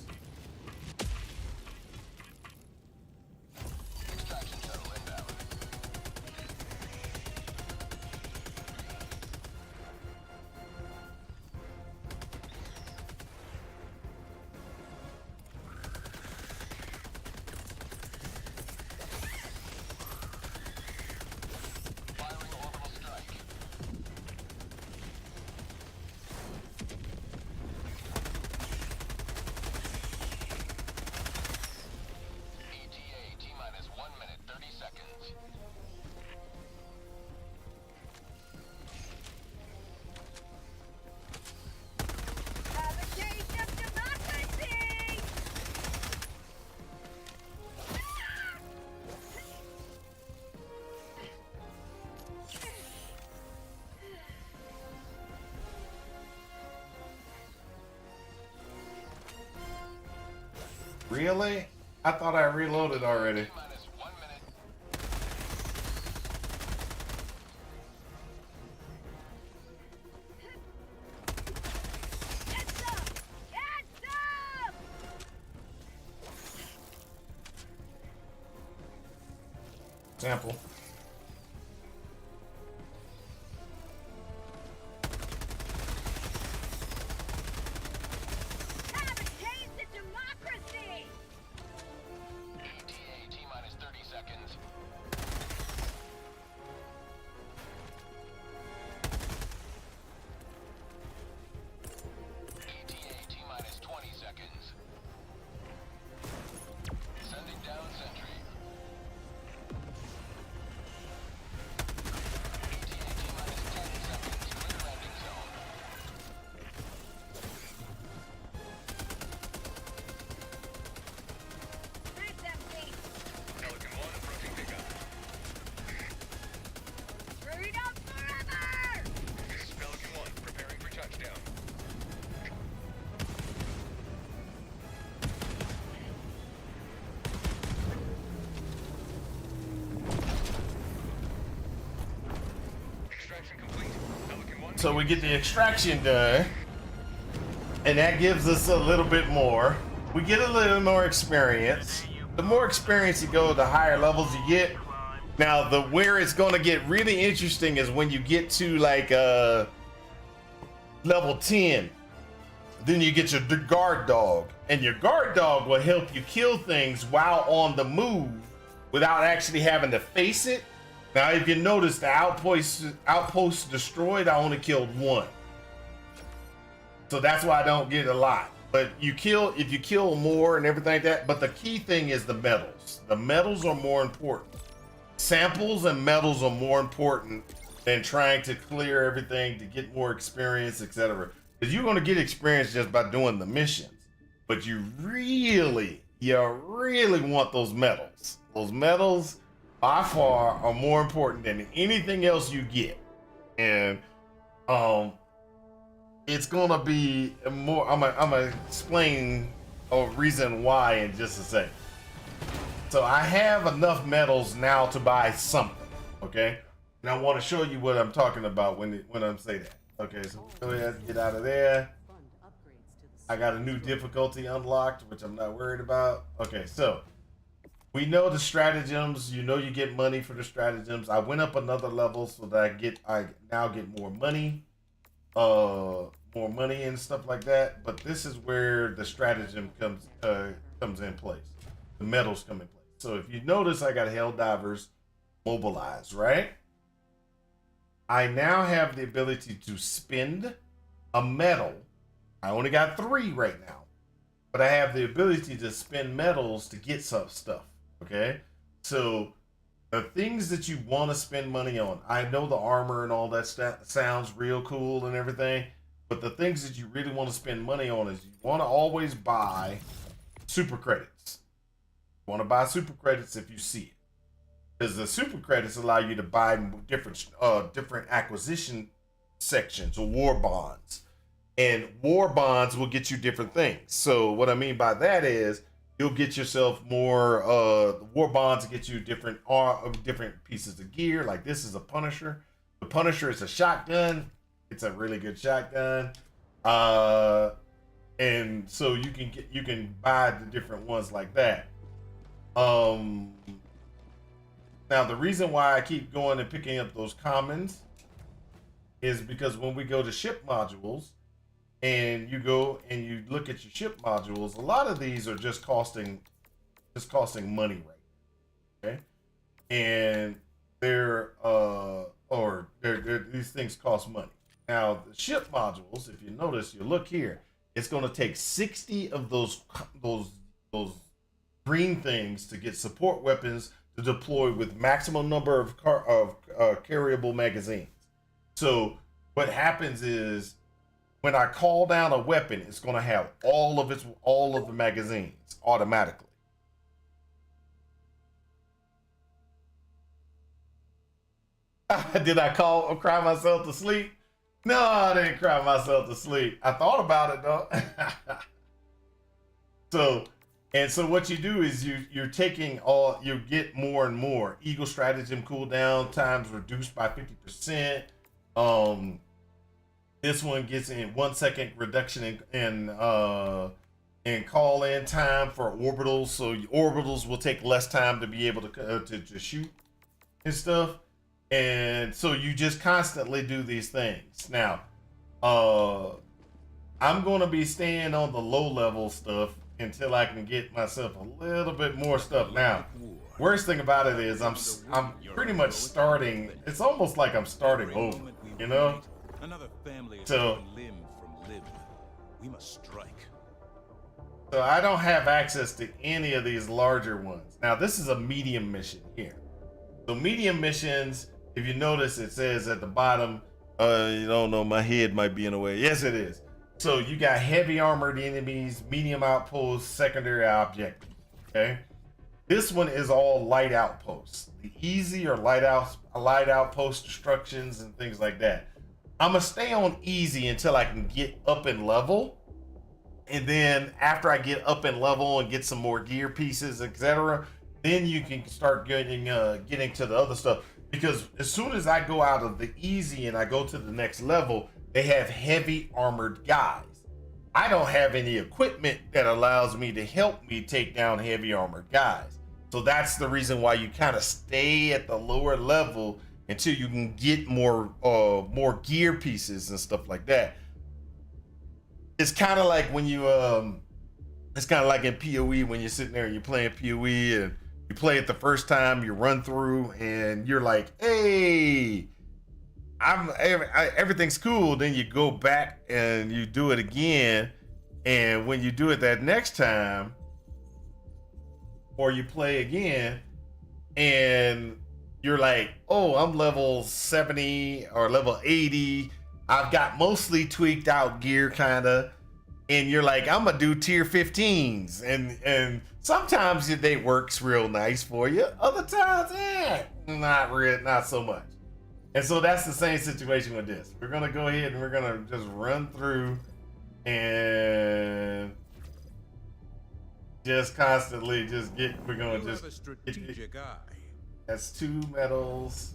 [SPEAKER 1] Really? I thought I reloaded already. Sample. So we get the extraction done, and that gives us a little bit more. We get a little more experience. The more experience you go, the higher levels you get. Now, where it's going to get really interesting is when you get to like level 10. Then you get your guard dog, and your guard dog will help you kill things while on the move without actually having to face it. Now, if you notice, the outpost destroyed, I only killed one. So that's why I don't get a lot. But if you kill more and everything like that, but the key thing is the medals. The medals are more important. Samples and medals are more important than trying to clear everything to get more experience, etc. Because you're going to get experience just by doing the missions. But you really want those medals. Those medals by far are more important than anything else you get. And it's gonna be more. I'm gonna explain a reason why in just a second. So I have enough medals now to buy something, okay? And I want to show you what I'm talking about when I'm saying that. Okay, so go ahead and get out of there. I got a new difficulty unlocked, which I'm not worried about. Okay, so we know the stratagems. You know you get money for the stratagems. I went up another level so that I now get more money. More money and stuff like that. But this is where the stratagem comes in place. The medals come in place. So if you notice, I got Helldivers mobilized, right? I now have the ability to spend a medal. I only got 3 right now, but I have the ability to spend medals to get some stuff. Okay, so the things that you want to spend money on, I know the armor and all that stuff sounds real cool and everything, But the things that you really want to spend money on is you want to always buy super credits. You want to buy super credits if you see it. Because the super credits allow you to buy different acquisition sections or war bonds. And war bonds will get you different things. So what I mean by that is you'll get yourself more war bonds get you different pieces of gear. Like this is a Punisher. The Punisher is a shotgun. It's a really good shotgun. And so you can buy the different ones like that. Now the reason why I keep going and picking up those commons is because when we go to ship modules and you go and you look at your ship modules, a lot of these are just costing money right now, okay? And these things cost money. Now the ship modules, if you notice, you look here, it's going to take 60 of those green things to get support weapons to deploy with maximum number of carryable magazines. So what happens is when I call down a weapon, it's going to have all of the magazines automatically. Did I cry myself to sleep? No, I didn't cry myself to sleep. I thought about it though. So what you do is you get more and more. Eagle Stratagem cooldown times reduced by 50%. This one gets in 1 second reduction in call in time for orbitals. So orbitals will take less time to be able to shoot and stuff. And so you just constantly do these things. Now, I'm going to be staying on the low level stuff until I can get myself a little bit more stuff. Now, worst thing about it is I'm pretty much starting. It's almost like I'm starting over, you know?
[SPEAKER 9] Another family is
[SPEAKER 1] So,
[SPEAKER 9] limb from limb. We must strike.
[SPEAKER 1] So I don't have access to any of these larger ones. Now, this is a medium mission here. So medium missions, if you notice, it says at the bottom, you don't know, my head might be in the way. Yes, it is. So you got heavy armored enemies, medium outposts, secondary objectives, okay? This one is all light outposts. The easy or light outpost destructions and things like that. I'm gonna stay on easy until I can get up in level. And then after I get up in level and get some more gear pieces, etc., then you can start getting to the other stuff. Because as soon as I go out of the easy and I go to the next level, they have heavy armored guys. I don't have any equipment that allows me to help me take down heavy armored guys. So that's the reason why you kind of stay at the lower level until you can get more gear pieces and stuff like that. It's kind of like when you it's kind of like in PoE when you're sitting there and you're playing PoE and you play it the first time, you run through and you're like, hey, everything's cool. Then you go back and you do it again, and when you do it that next time, or you play again, and you're like, oh, I'm level 70 or level 80. I've got mostly tweaked out gear, kind of. And you're like, I'm gonna do tier 15s. And sometimes they works real nice for you. Other times, not so much. And so that's the same situation with this. We're gonna go ahead and we're gonna just run through and just constantly we're gonna just
[SPEAKER 9] a strategic eye.
[SPEAKER 1] That's 2 medals.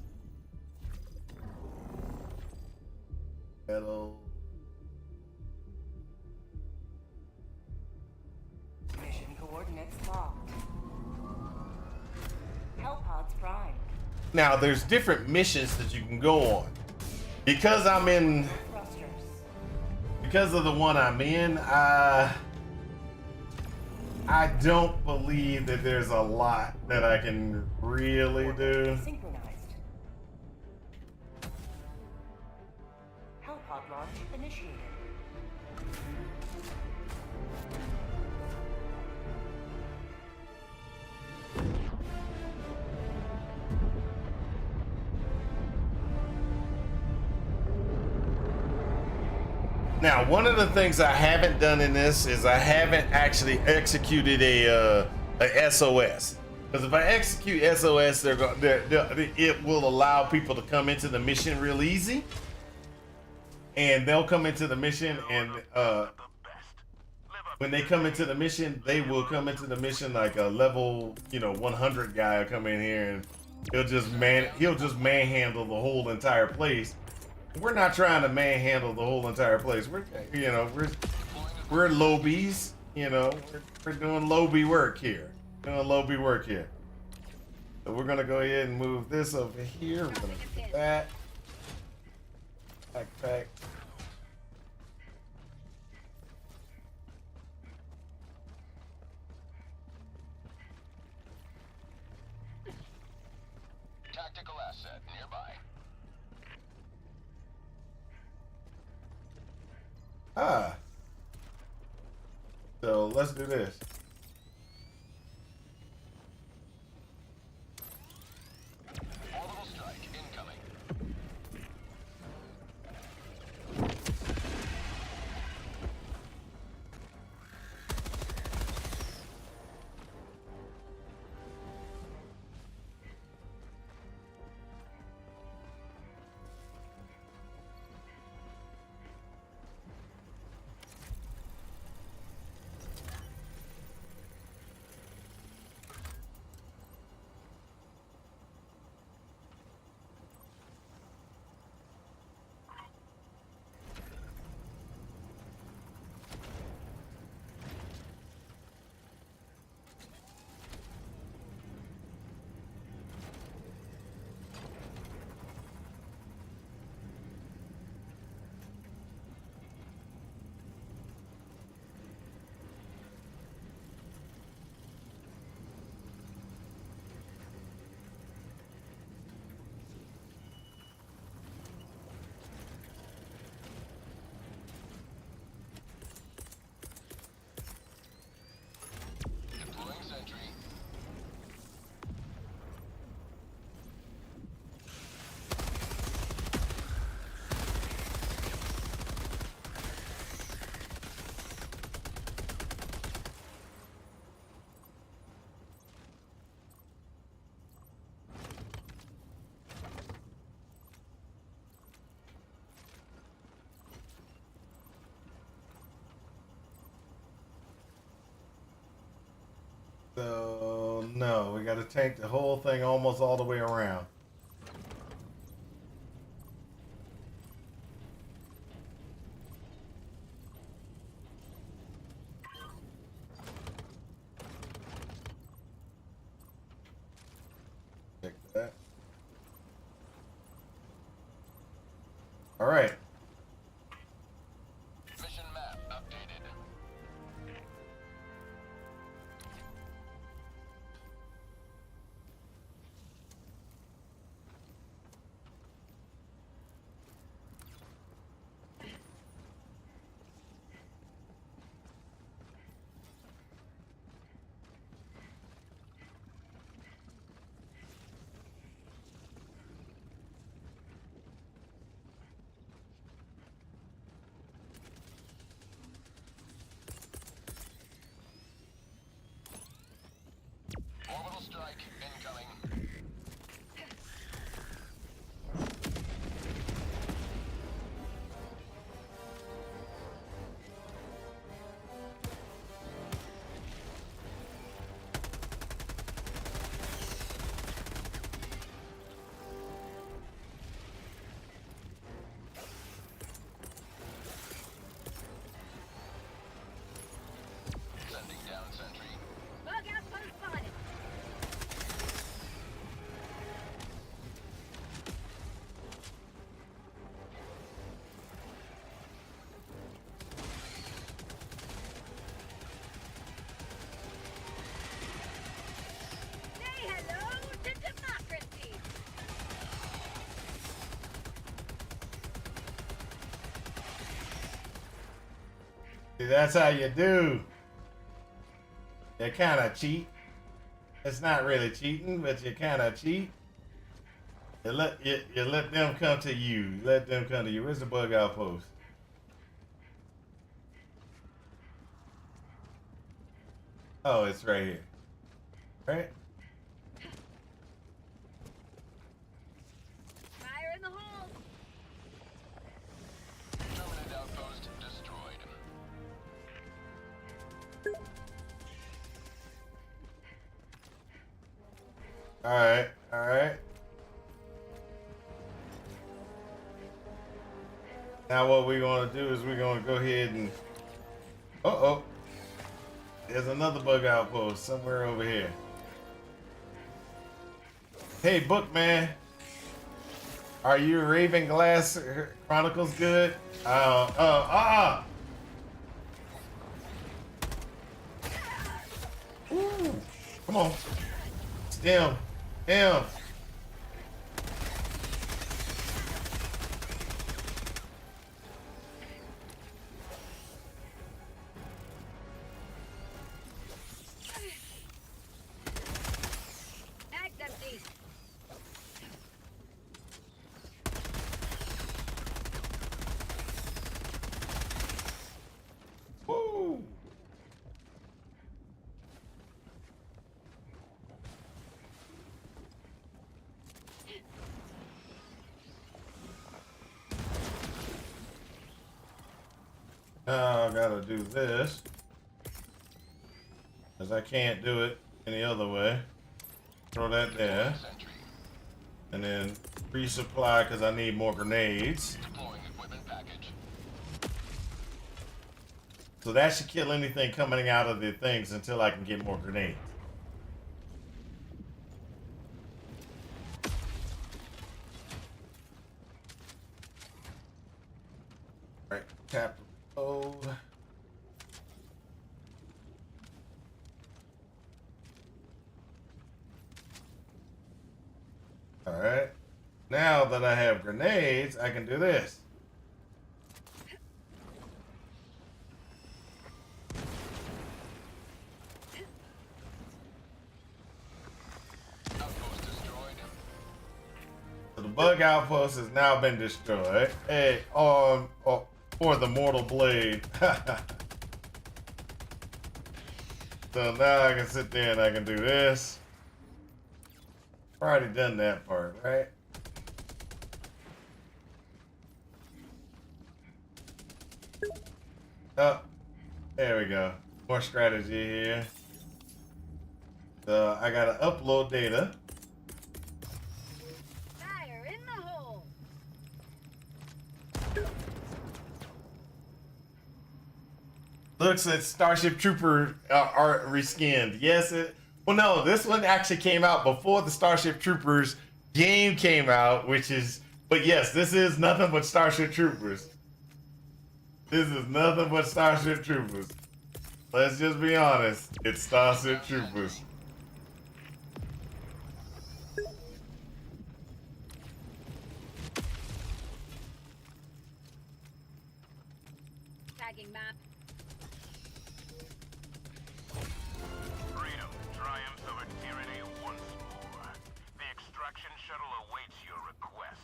[SPEAKER 10] Mission coordinates locked. Hellpods prime.
[SPEAKER 1] Now there's different missions that you can go on. Because I'm in, because of the one I'm in, I don't believe that there's a lot that I can really do.
[SPEAKER 10] Synchronized. Hellpod launch initiated.
[SPEAKER 1] Now, one of the things I haven't done in this is I haven't actually executed a SOS. Because if I execute SOS, it will allow people to come into the mission real easy. And they'll come into the mission, and when they come into the mission, they will come into the mission like a level, 100 guy will come in here, and he'll just manhandle the whole entire place. We're not trying to manhandle the whole entire place. We're lobies, we're doing lobby work here. So we're gonna go ahead and move this over here. We're gonna do that. Backpack.
[SPEAKER 5] Tactical asset nearby.
[SPEAKER 1] So let's do this.
[SPEAKER 5] Orbital strike incoming.
[SPEAKER 1] So no, we got to tank the whole thing almost all the way around. Check that. All right.
[SPEAKER 5] Mission map updated. Orbital strike incoming. Sending down sentry.
[SPEAKER 4] Bug outpost spotted. Say hello to democracy.
[SPEAKER 1] See, that's how you do. You kind of cheat. It's not really cheating, but you kind of cheat. You let them come to you. You let them come to you. Where's the bug outpost? Oh, it's right here. Right?
[SPEAKER 4] Fire in the hole!
[SPEAKER 2] Terminate outpost destroyed.
[SPEAKER 1] Alright, alright. Now what we're gonna do is we're gonna go ahead and uh-oh. There's another bug outpost somewhere over here. Hey Bookman. Are you Raven Glass Chronicles good? Ooh, come on. Damn. Damn.
[SPEAKER 4] Bag's empty.
[SPEAKER 1] Woo. Now I gotta do this, because I can't do it any other way. Throw that there. And then resupply, because I need more grenades.
[SPEAKER 2] Deploying equipment package.
[SPEAKER 1] So that should kill anything coming out of the things until I can get more grenades. Alright, tap load. Alright. Now that I have grenades, I can do this.
[SPEAKER 2] Outpost destroyed.
[SPEAKER 1] So the bug outpost has now been destroyed. Hey, for the mortal blade. So now I can sit there and I can do this. Already done that part, right? Oh, there we go. More strategy here. So I gotta upload data.
[SPEAKER 4] Fire in the hole!
[SPEAKER 1] Looks at Starship Trooper are reskinned. Yes, well, no, this one actually came out before the Starship Troopers game came out, but yes, this is nothing but Starship Troopers. This is nothing but Starship Troopers. Let's just be honest. It's Starship Troopers.
[SPEAKER 4] Tagging map.
[SPEAKER 3] Freedom triumphs over tyranny once more. The extraction shuttle awaits your request.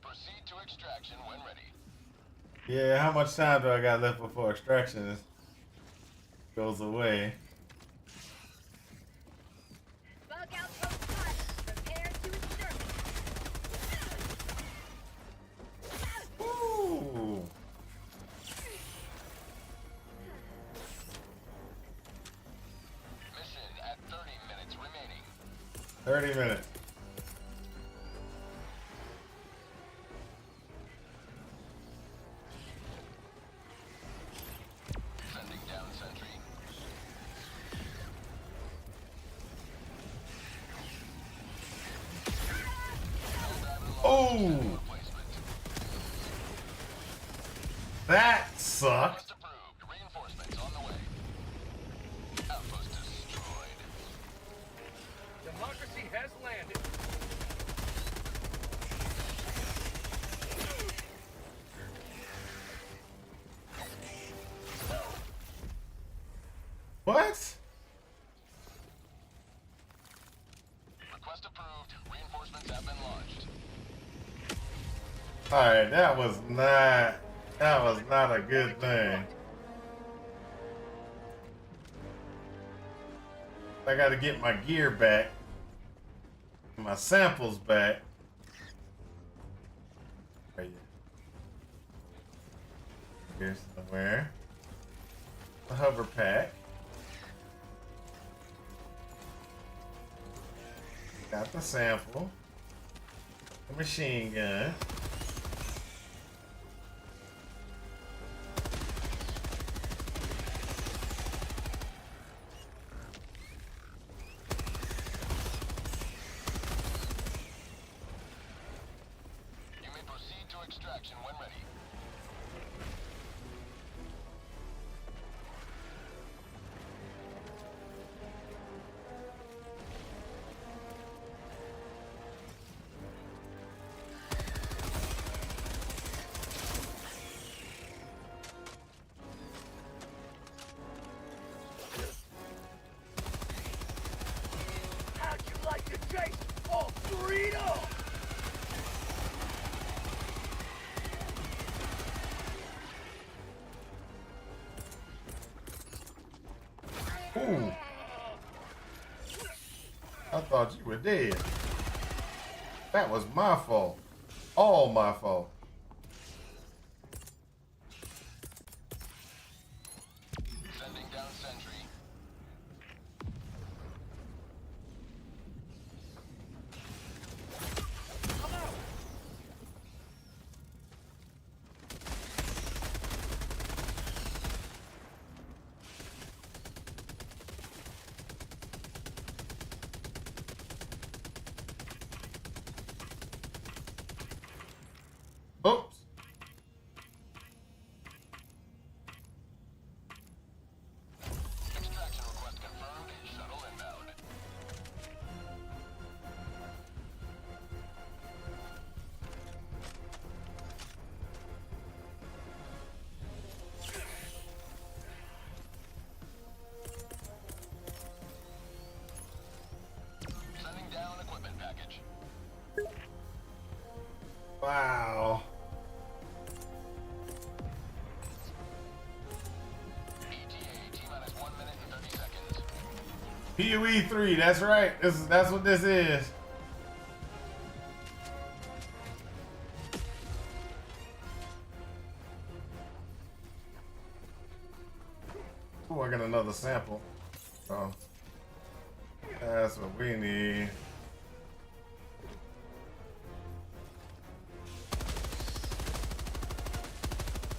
[SPEAKER 2] Proceed to extraction when ready.
[SPEAKER 1] Yeah, how much time do I got left before extraction goes away?
[SPEAKER 4] Bug outpost spotted. Prepare to exterminate.
[SPEAKER 1] 30 minutes.
[SPEAKER 2] Sending down sentry.
[SPEAKER 1] Oh! That sucked.
[SPEAKER 2] Approved. Reinforcements on the way. Outpost destroyed.
[SPEAKER 7] Democracy has landed.
[SPEAKER 1] What?
[SPEAKER 2] Request approved. Reinforcements have been launched.
[SPEAKER 1] Alright, that was not a good thing. I gotta get my gear back. My samples back. Right here somewhere. The hover pack. Got the sample. The machine gun.
[SPEAKER 2] You may proceed to extraction when ready.
[SPEAKER 7] How'd you like to taste all freedom?
[SPEAKER 1] Ooh. I thought you were dead. That was my fault. All my fault.
[SPEAKER 2] Sending down sentry.
[SPEAKER 1] Oops.
[SPEAKER 2] Extraction request confirmed. Shuttle inbound. Sending down equipment package.
[SPEAKER 1] Wow.
[SPEAKER 2] ETA T-minus 1 minute and 30 seconds.
[SPEAKER 1] PUE 3, that's right. That's what this is. Oh, I got another sample. Oh. That's what we need.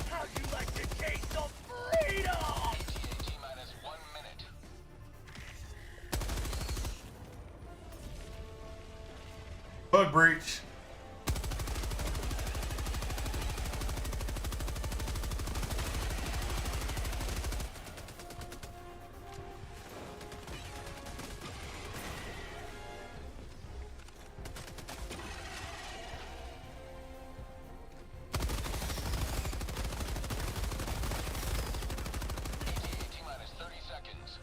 [SPEAKER 7] How'd you like to taste of freedom?
[SPEAKER 2] ETA T-minus 1 minute.
[SPEAKER 1] Bug breach.
[SPEAKER 2] ETA T-minus 30 seconds.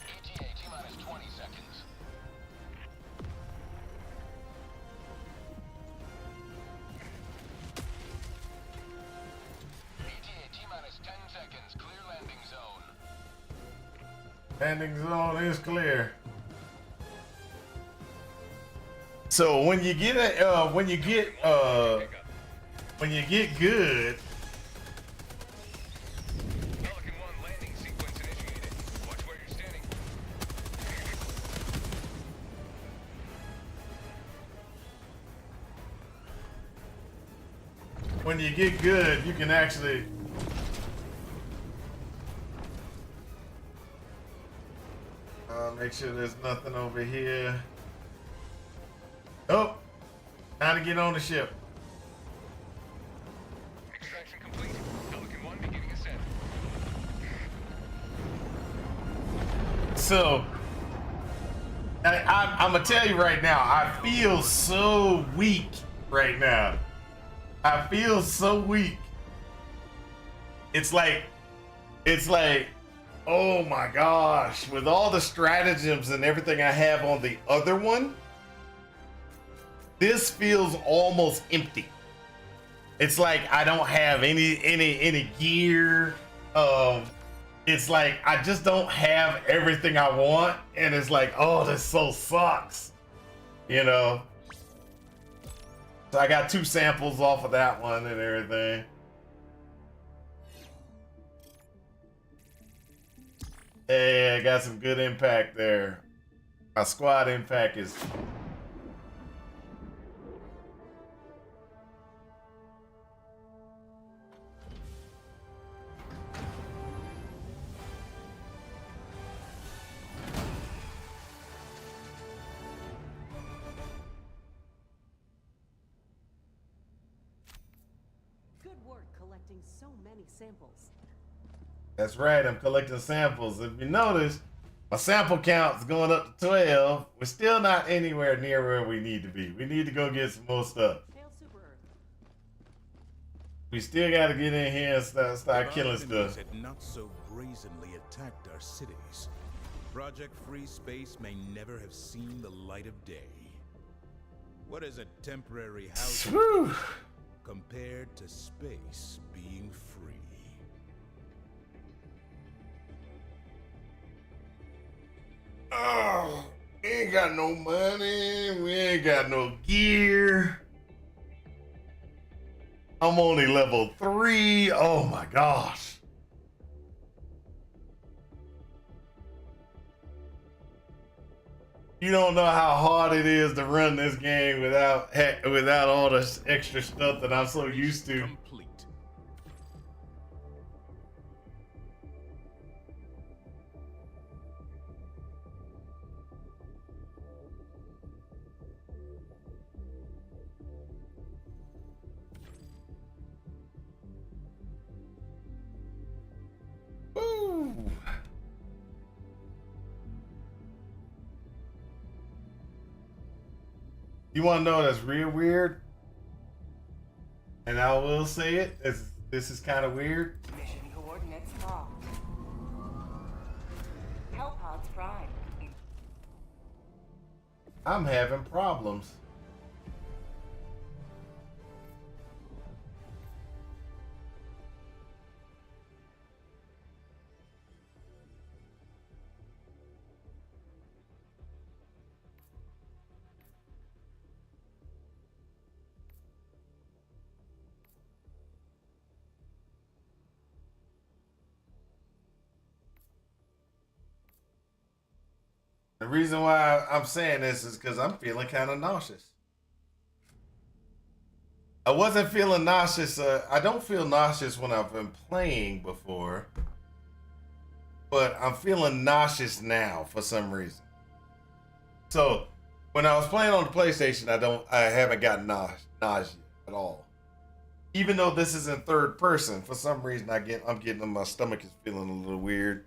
[SPEAKER 2] ETA T-minus 20 seconds. ETA T-minus 10 seconds. Clear landing zone.
[SPEAKER 1] Landing zone is clear. So when you get when you get good, when you get good, you can actually. Make sure there's nothing over here. Oh, time to get on the ship.
[SPEAKER 5] Extraction complete. Pelican 1 beginning ascent.
[SPEAKER 1] So, I'm gonna tell you right now, I feel so weak right now. I feel so weak. It's like, oh my gosh, with all the stratagems and everything I have on the other one, this feels almost empty. It's like I don't have any gear. It's like I just don't have everything I want, and it's like, oh, this so sucks, you know. So I got 2 samples off of that one and everything. Hey, I got some good impact there. My squad impact is.
[SPEAKER 8] Good work collecting so many samples.
[SPEAKER 1] That's right, I'm collecting samples. If you notice, my sample count's going up to 12. We're still not anywhere near where we need to be. We need to go get some more stuff.
[SPEAKER 8] Hail Super Earth.
[SPEAKER 1] We still got to get in here and start killing
[SPEAKER 9] If our
[SPEAKER 1] stuff.
[SPEAKER 9] enemies had not so brazenly attacked our cities, Project Free Space may never have seen the light of day. What is a temporary housing
[SPEAKER 1] Whew.
[SPEAKER 9] compared to space being free?
[SPEAKER 1] Oh, we ain't got no money. We ain't got no gear. I'm only level 3. Oh my gosh. You don't know how hard it is to run this game without all this extra stuff that I'm so used to.
[SPEAKER 9] Complete.
[SPEAKER 1] Ooh. You want to know that's real weird? And I will say it. This is kind of weird.
[SPEAKER 10] Mission coordinates locked. Hellpods prime.
[SPEAKER 1] I'm having problems. The reason why I'm saying this is because I'm feeling kind of nauseous. I wasn't feeling nauseous. I don't feel nauseous when I've been playing before, but I'm feeling nauseous now for some reason. So when I was playing on the PlayStation, I haven't gotten nausea at all. Even though this is in third person, for some reason I'm getting my stomach is feeling a little weird.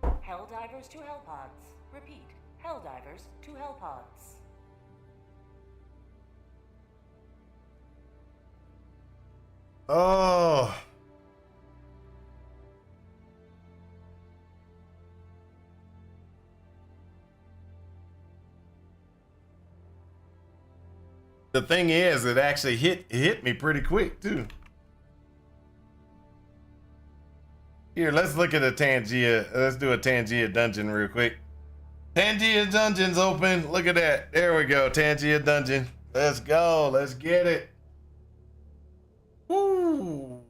[SPEAKER 10] Helldivers to Hellpods. Repeat. Helldivers to Hellpods.
[SPEAKER 1] Oh. The thing is, it actually hit me pretty quick too. Here, let's look at a Tangia. Let's do a Tangia dungeon real quick. Tangia dungeon's open. Look at that. There we go. Tangia dungeon. Let's go. Let's get it. Woo.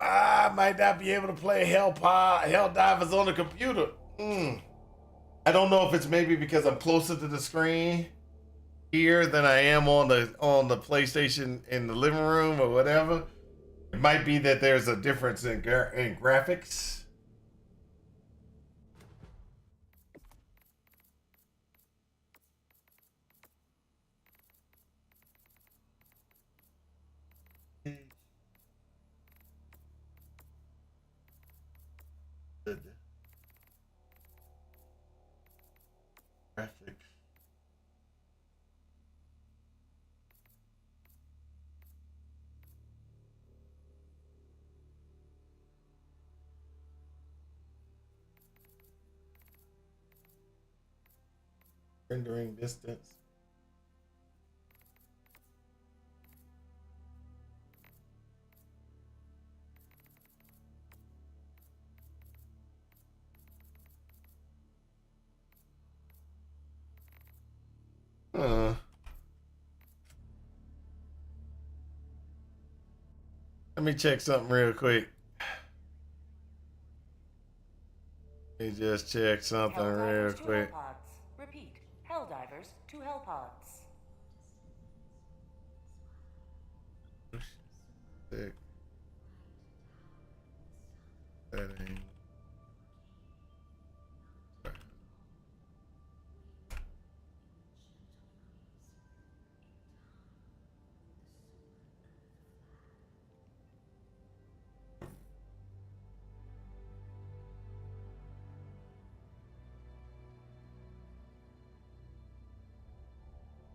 [SPEAKER 1] I might not be able to play Helldivers on the computer. I don't know if it's maybe because I'm closer to the screen here than I am on the PlayStation in the living room or whatever. might be that there's a difference in graphics. Graphics. Rendering distance. Let me check something real quick. Let me just check something real
[SPEAKER 10] Helldivers to
[SPEAKER 1] quick.
[SPEAKER 10] Hellpods. Repeat. Helldivers to Hellpods.
[SPEAKER 1] Sick. Setting.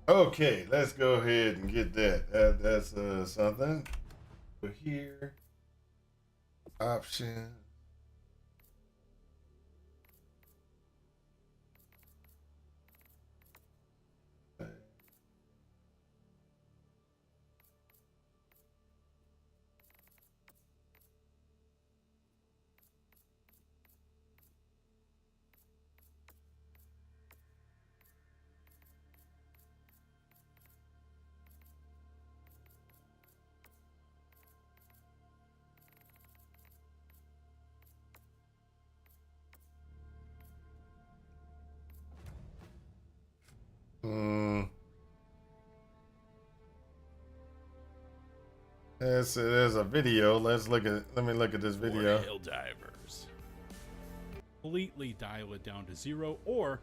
[SPEAKER 1] Okay, let's go ahead and get that. That's something. Over here. Option. There's a video. Let me look at this video.
[SPEAKER 11] Helldivers. Completely dial it down to 0 or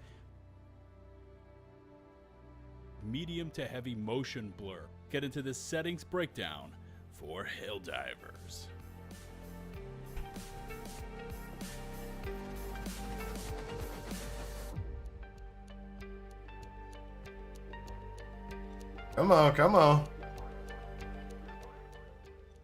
[SPEAKER 11] medium to heavy motion blur. Get into the settings breakdown for Helldivers.
[SPEAKER 1] Come on, come on.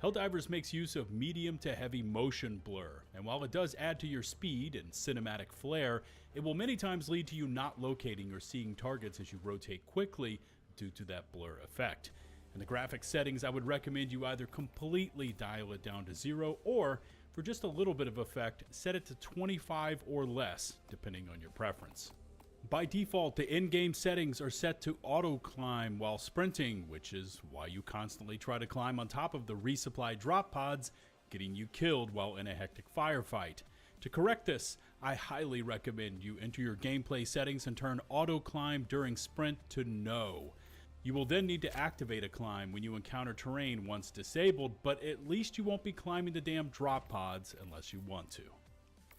[SPEAKER 11] Helldivers makes use of medium to heavy motion blur, and while it does add to your speed and cinematic flair, it will many times lead to you not locating or seeing targets as you rotate quickly due to that blur effect. In the graphics settings, I would recommend you either completely dial it down to 0 or, for just a little bit of effect, set it to 25 or less, depending on your preference. By default, the in-game settings are set to auto climb while sprinting, which is why you constantly try to climb on top of the resupply drop pods, getting you killed while in a hectic firefight. To correct this, I highly recommend you enter your gameplay settings and turn auto climb during sprint to no. You will then need to activate a climb when you encounter terrain once disabled, but at least you won't be climbing the damn drop pods unless you want to.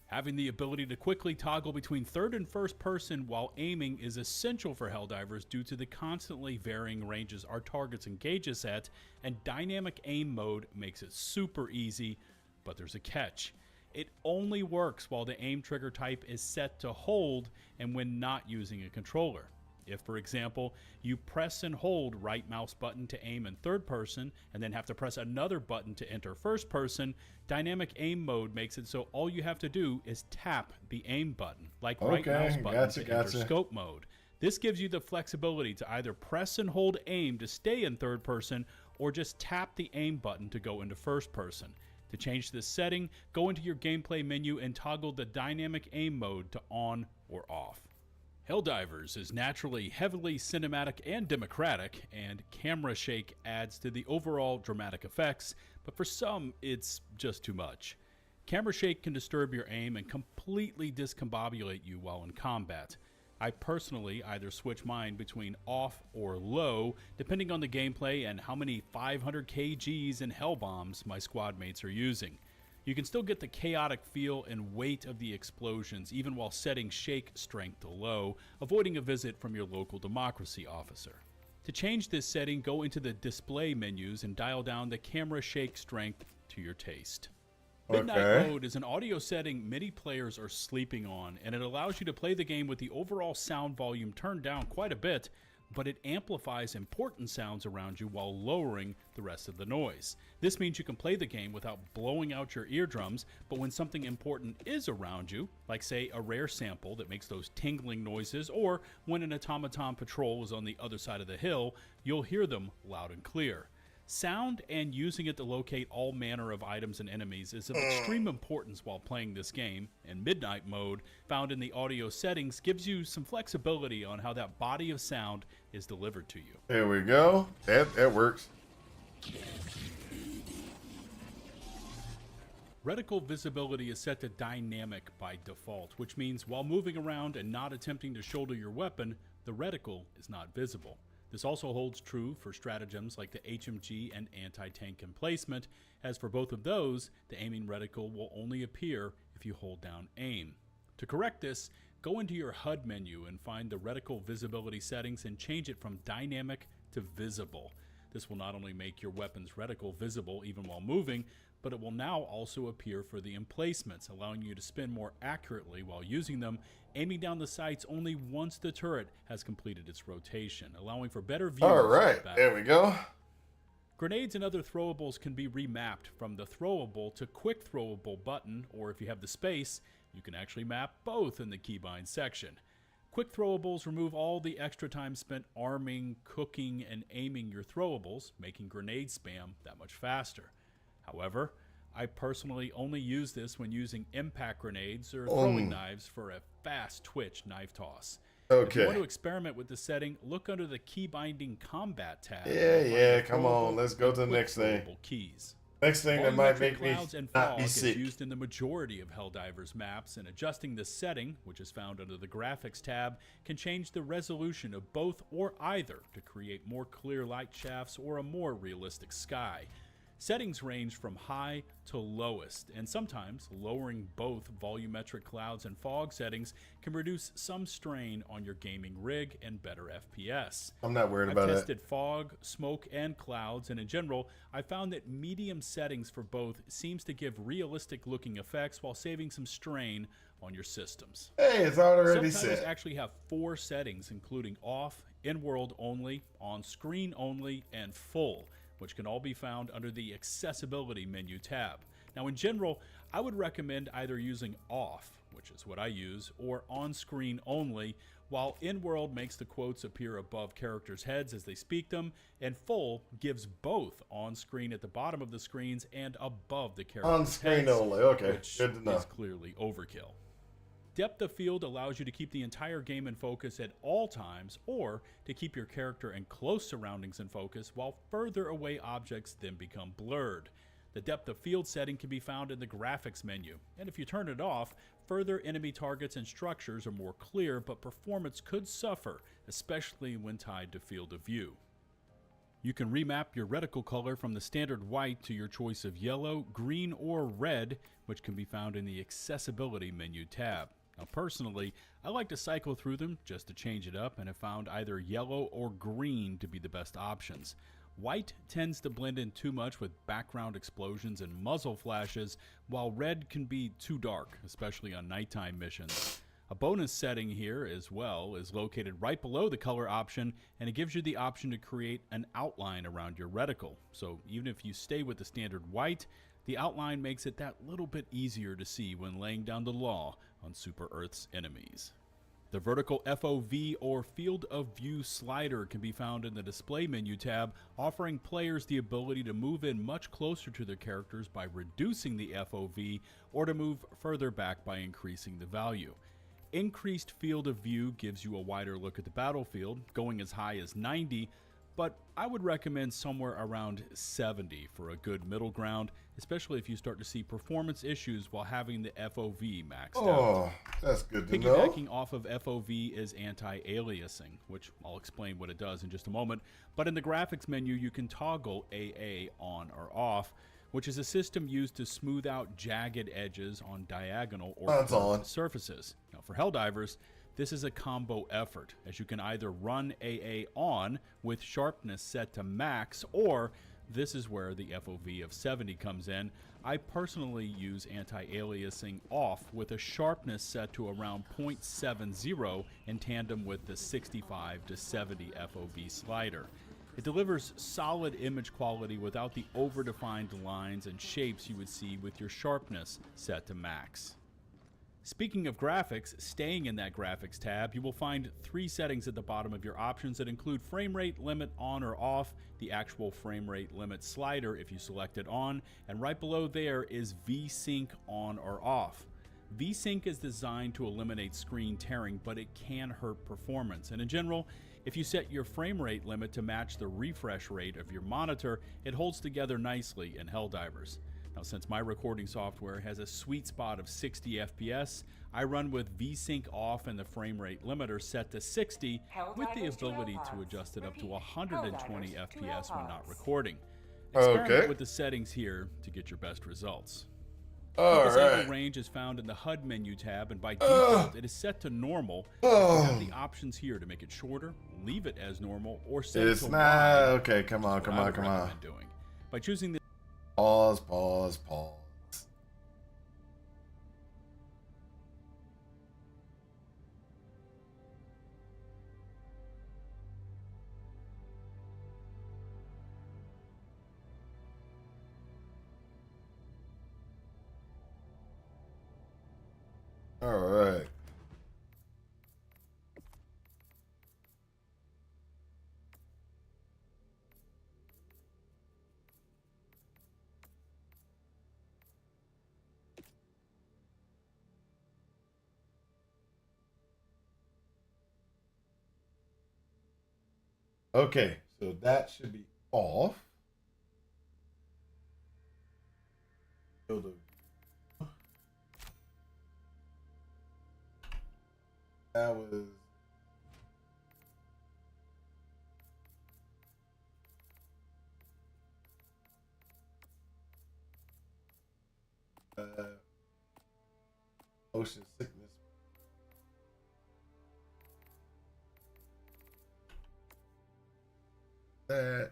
[SPEAKER 11] Having the ability to quickly toggle between third and first person while aiming is essential for Helldivers due to the constantly varying ranges our targets engage us at, and dynamic aim mode makes it super easy, but there's a catch. It only works while the aim trigger type is set to hold and when not using a controller. If, for example, you press and hold right mouse button to aim in third person and then have to press another button to enter first person, dynamic aim mode makes it so all you have to do is tap the aim button, like right mouse button to enter scope mode. This gives you the flexibility to either press and hold aim to stay in third person or just tap the aim button to go into first person. To change this setting, go into your gameplay menu and toggle the dynamic aim mode to on or off. Helldivers is naturally heavily cinematic and democratic, and camera shake adds to the overall dramatic effects, but for some, it's just too much. Camera shake can disturb your aim and completely discombobulate you while in combat. I personally either switch mine between off or low, depending on the gameplay and how many 500 kgs and hell bombs my squad mates are using. You can still get the chaotic feel and weight of the explosions even while setting shake strength to low, avoiding a visit from your local democracy officer. To change this setting, go into the display menus and dial down the camera shake strength to your taste. Midnight Mode is an audio setting many players are sleeping on, and it allows you to play the game with the overall sound volume turned down quite a bit, but it amplifies important sounds around you while lowering the rest of the noise. This means you can play the game without blowing out your eardrums, but when something important is around you, like say a rare sample that makes those tingling noises, or when an automaton patrol is on the other side of the hill, you'll hear them loud and clear. Sound and using it to locate all manner of items and enemies is of extreme importance while playing this game, and Midnight Mode, found in the audio settings, gives you some flexibility on how that body of sound is delivered to you.
[SPEAKER 1] There we go. That works.
[SPEAKER 11] Reticle visibility is set to dynamic by default, which means while moving around and not attempting to shoulder your weapon, the reticle is not visible. This also holds true for stratagems like the HMG and anti-tank emplacement, as for both of those, the aiming reticle will only appear if you hold down aim. To correct this, go into your HUD menu and find the reticle visibility settings and change it from dynamic to visible. This will not only make your weapon's reticle visible even while moving, but it will now also appear for the emplacements, allowing you to spin more accurately while using them, aiming down the sights only once the turret has completed its rotation, allowing for better views.
[SPEAKER 1] All right, there we go.
[SPEAKER 11] Grenades and other throwables can be remapped from the throwable to quick throwable button, or if you have the space, you can actually map both in the keybind section. Quick throwables remove all the extra time spent arming, cooking, and aiming your throwables, making grenade spam that much faster. However, I personally only use this when using impact grenades or throwing knives for a fast twitch knife toss. If you want to experiment with the setting, look under the key binding combat tab.
[SPEAKER 1] Yeah, come on, let's go to the next thing.
[SPEAKER 11] Keys.
[SPEAKER 1] Next thing that might make me
[SPEAKER 11] clouds and
[SPEAKER 1] not
[SPEAKER 11] fog
[SPEAKER 1] be
[SPEAKER 11] is
[SPEAKER 1] sick.
[SPEAKER 11] used in the majority of Helldivers maps, and adjusting the setting, which is found under the graphics tab, can change the resolution of both or either to create more clear light shafts or a more realistic sky. Settings range from high to lowest, and sometimes lowering both volumetric clouds and fog settings can reduce some strain on your gaming rig and better FPS.
[SPEAKER 1] I'm not worried about
[SPEAKER 11] I've
[SPEAKER 1] it.
[SPEAKER 11] tested fog, smoke, and clouds, and in general, I found that medium settings for both seems to give realistic looking effects while saving some strain on your systems.
[SPEAKER 1] Hey, it's already
[SPEAKER 11] Some titles
[SPEAKER 1] set.
[SPEAKER 11] actually have 4 settings, including off, in-world only, on-screen only, and full, which can all be found under the accessibility menu tab. Now in general, I would recommend either using off, which is what I use, or on-screen only, while in-world makes the quotes appear above characters' heads as they speak them, and full gives both on-screen at the bottom of the screens and above the characters'
[SPEAKER 1] On-screen
[SPEAKER 11] heads,
[SPEAKER 1] only, okay,
[SPEAKER 11] which
[SPEAKER 1] good to know.
[SPEAKER 11] is clearly overkill. Depth of field allows you to keep the entire game in focus at all times, or to keep your character and close surroundings in focus while further away objects then become blurred. The depth of field setting can be found in the graphics menu, and if you turn it off, further enemy targets and structures are more clear, but performance could suffer, especially when tied to field of view. You can remap your reticle color from the standard white to your choice of yellow, green, or red, which can be found in the accessibility menu tab. Now personally, I like to cycle through them just to change it up and have found either yellow or green to be the best options. White tends to blend in too much with background explosions and muzzle flashes, while red can be too dark, especially on nighttime missions. A bonus setting here as well is located right below the color option, and it gives you the option to create an outline around your reticle. So even if you stay with the standard white, the outline makes it that little bit easier to see when laying down the law on Super Earth's enemies. The vertical FOV or field of view slider can be found in the display menu tab, offering players the ability to move in much closer to their characters by reducing the FOV, or to move further back by increasing the value. Increased field of view gives you a wider look at the battlefield, going as high as 90, but I would recommend somewhere around 70 for a good middle ground, especially if you start to see performance issues while having the FOV maxed out.
[SPEAKER 1] Oh, that's good to know.
[SPEAKER 11] Piggybacking off of FOV is anti-aliasing, which I'll explain what it does in just a moment. But in the graphics menu, you can toggle AA on or off, which is a system used to smooth out jagged edges on diagonal or curved surfaces. Now, for Helldivers, this is a combo effort, as you can either run AA on with sharpness set to max, or this is where the FOV of 70 comes in. I personally use anti-aliasing off with a sharpness set to around 0.70 in tandem with the 65 to 70 FOV slider. It delivers solid image quality without the over-defined lines and shapes you would see with your sharpness set to max. Speaking of graphics, staying in that graphics tab, you will find 3 settings at the bottom of your options that include frame rate limit on or off, the actual frame rate limit slider if you select it on, and right below there is VSync on or off. VSync is designed to eliminate screen tearing, but it can hurt performance, and in general, if you set your frame rate limit to match the refresh rate of your monitor, it holds together nicely in Helldivers. Now, since my recording software has a sweet spot of 60 FPS, I run with VSync off and the frame rate limiter set to 60 with the ability to adjust it up to 120 FPS when not recording. Experiment with the settings here to get your best results. Focus angle range is found in the HUD menu tab, and by default, it is set to normal. You have the options here to make it shorter, leave it as normal, or set it to wide.
[SPEAKER 1] Okay, come on.
[SPEAKER 11] Doing. By choosing the
[SPEAKER 1] Pause. All right. Okay, so that should be off. That was motion sickness. That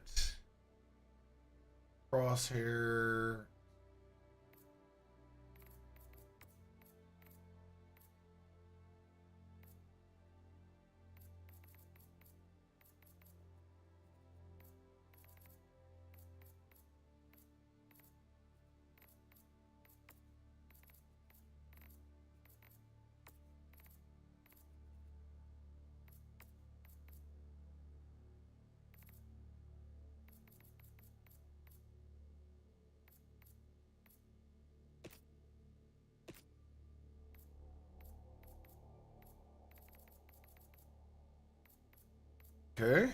[SPEAKER 1] crosshair. Okay.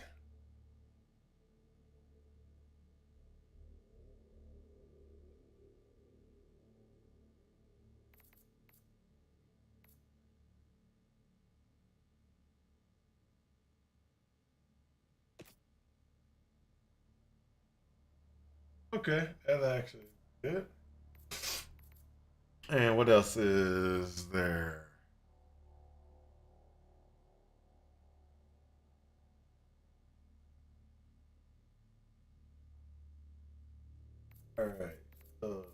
[SPEAKER 1] Okay, that's actually good. And what else is there? All right, so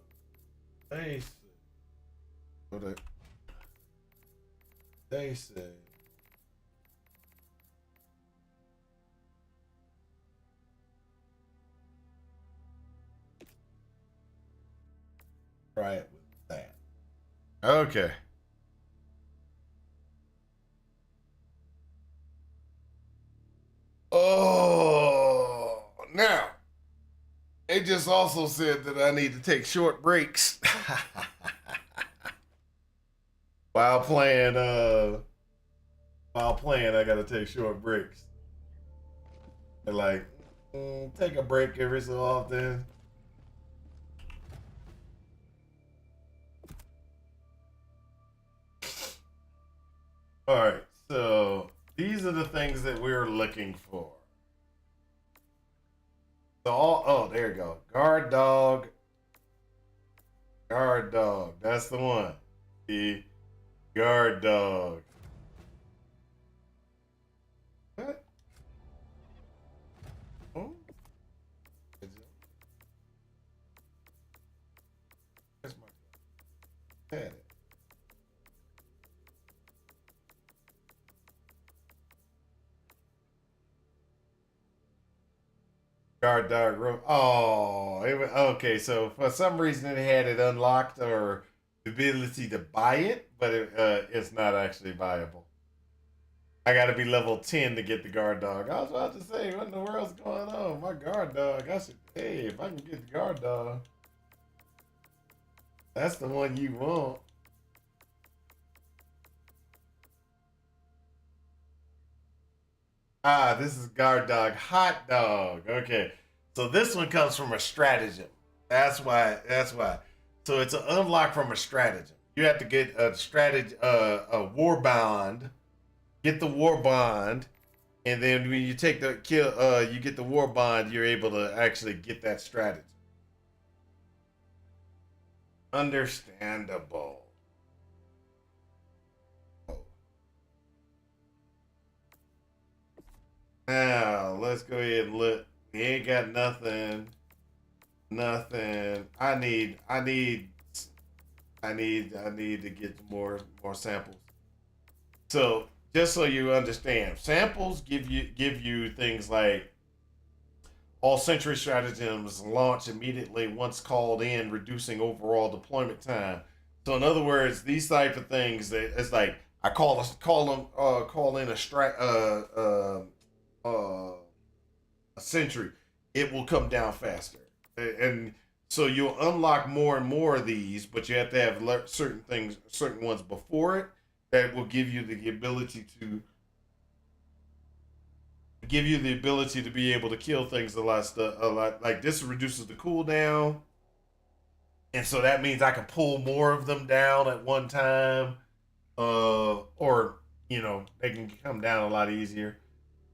[SPEAKER 1] they say, try it with that. Okay. Oh, now. It just also said that I need to take short breaks while playing. I gotta take short breaks. And like, take a break every so often. All right, so these are the things that we're looking for. So oh, there you go. Guard dog. Guard dog. That's the one. The guard dog. What? Oh. Where's my had it? Guard dog room. Oh, okay. So for some reason it had it unlocked or the ability to buy it, but it's not actually viable. I got to be level 10 to get the guard dog. I was about to say, what in the world's going on? My guard dog. I should. Hey, if I can get the guard dog, that's the one you want. Ah, this is guard dog hot dog. Okay. So this one comes from a stratagem. That's why. So it's an unlock from a stratagem. You have to get a war bond. Get the war bond, and then when you take the kill, you get the war bond. You're able to actually get that stratagem. Understandable. Now let's go ahead and look. We ain't got nothing. Nothing. I need to get more samples. So just so you understand, samples give you things like all sentry stratagems launch immediately once called in, reducing overall deployment time. So in other words, these type of things, that it's like I call in a sentry, it will come down faster, and so you'll unlock more and more of these, but you have to have certain ones before it that will give you the ability to be able to kill things a lot. Like this reduces the cooldown, and so that means I can pull more of them down at one time, or they can come down a lot easier.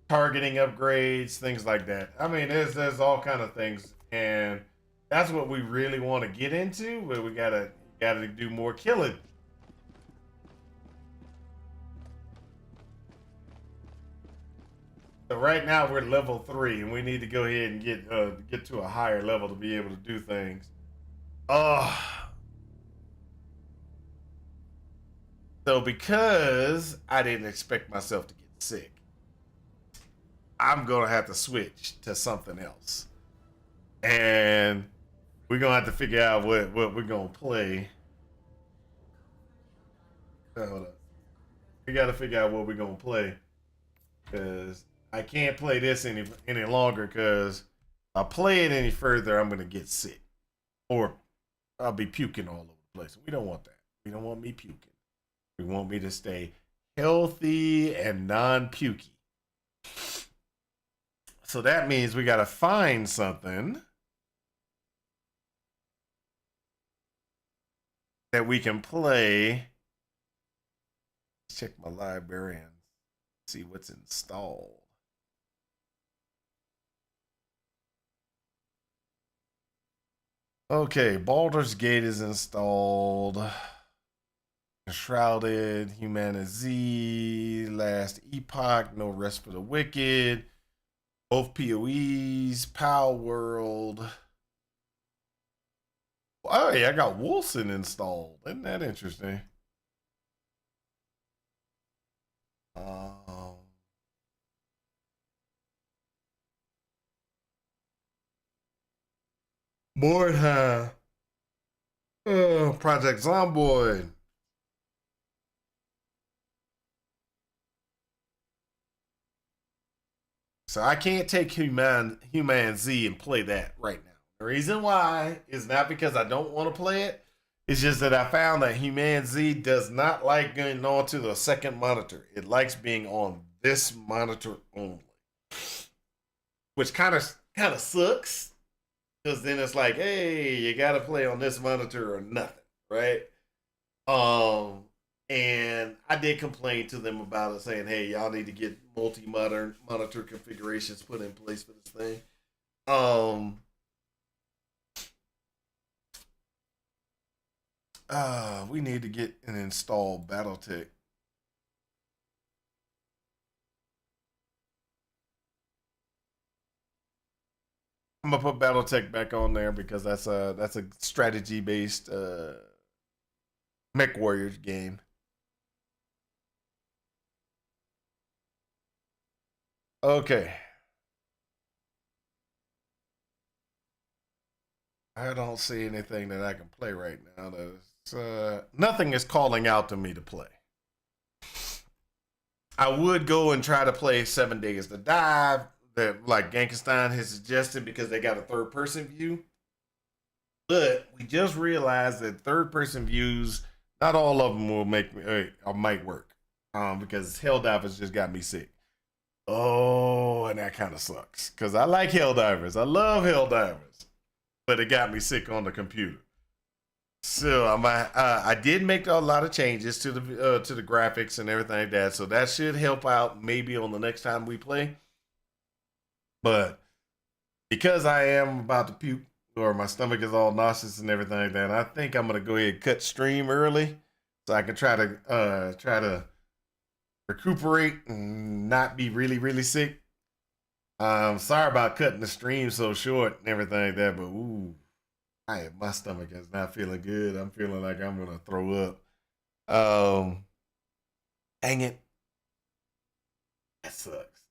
[SPEAKER 1] Targeting upgrades, things like that. I mean, there's all kind of things, and that's what we really want to get into. But we gotta do more killing. So right now we're level 3, and we need to go ahead and get to a higher level to be able to do things. So because I didn't expect myself to get sick, I'm gonna have to switch to something else, and we're gonna have to figure out what we're gonna play. Hold up. We gotta figure out what we're gonna play, because I can't play this any longer, because if I play it any further, I'm gonna get sick, or I'll be puking all over the place. We don't want that. We don't want me puking. We want me to stay healthy and non-pukey. So that means we gotta find something that we can play. Check my library and see what's installed. Okay, Baldur's Gate is installed. Shrouded, Humana Z, Last Epoch, No Rest for the Wicked. Both PoEs, Pow World. Oh, yeah, I got Wolcen installed. Isn't that interesting? Mordheim. Project Zomboid. So I can't take Human Z and play that right now. The reason why is not because I don't want to play it. It's just that I found that Human Z does not like going on to the second monitor. It likes being on this monitor only, which kind of sucks, because then it's like, hey, you got to play on this monitor or nothing, right? And I did complain to them about it, saying, hey, y'all need to get multi-monitor configurations put in place for this thing. We need to get and install BattleTech. I'm gonna put BattleTech back on there because that's a strategy based Mech Warriors game. Okay. I don't see anything that I can play right now. Nothing is calling out to me to play. I would go and try to play 7 Days to Dive, that like Gankenstein has suggested, because they got a third-person view. But we just realized that third-person views, not all of them will make me or might work, because Helldivers just got me sick. Oh, and that kind of sucks because I like Helldivers. I love Helldivers, but it got me sick on the computer. So I did make a lot of changes to the graphics and everything like that. So that should help out maybe on the next time we play. But because I am about to puke, or my stomach is all nauseous and everything like that, I think I'm gonna go ahead and cut stream early so I can try to recuperate and not be really sick. Sorry about cutting the stream so short and everything like that, but ooh, my stomach is not feeling good. I'm feeling like I'm gonna throw up. Dang it, that sucks.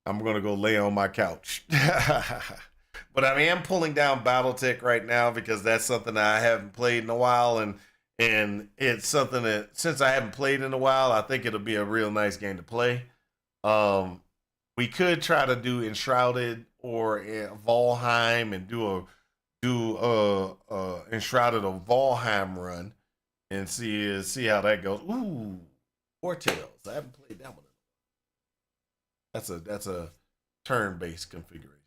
[SPEAKER 1] I'm gonna go lay on my couch. But I am pulling down BattleTech right now because that's something that I haven't played in a while, and it's something that, since I haven't played in a while, I think it'll be a real nice game to play. We could try to do Enshrouded or Valheim and do Enshrouded or Valheim run and see how that goes. Ooh, War Tales. I haven't played that one. That's a turn-based configuration.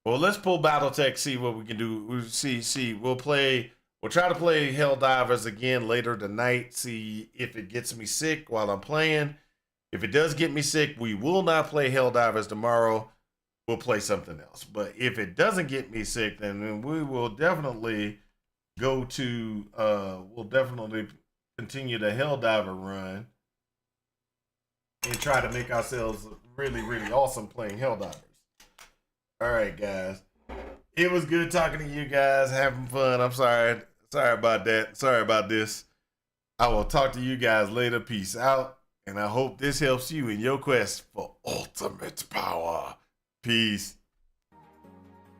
[SPEAKER 1] Well, let's pull BattleTech, see what we can do. We'll try to play Helldivers again later tonight, see if it gets me sick while I'm playing. If it does get me sick, we will not play Helldivers tomorrow. We'll play something else. But if it doesn't get me sick, then we will definitely go to, we'll definitely continue the Helldiver run and try to make ourselves really awesome playing Helldivers. All right, guys. It was good talking to you guys, having fun. I'm sorry about that. Sorry about this. I will talk to you guys later. Peace out. And I hope this helps you in your quest for ultimate power. Peace.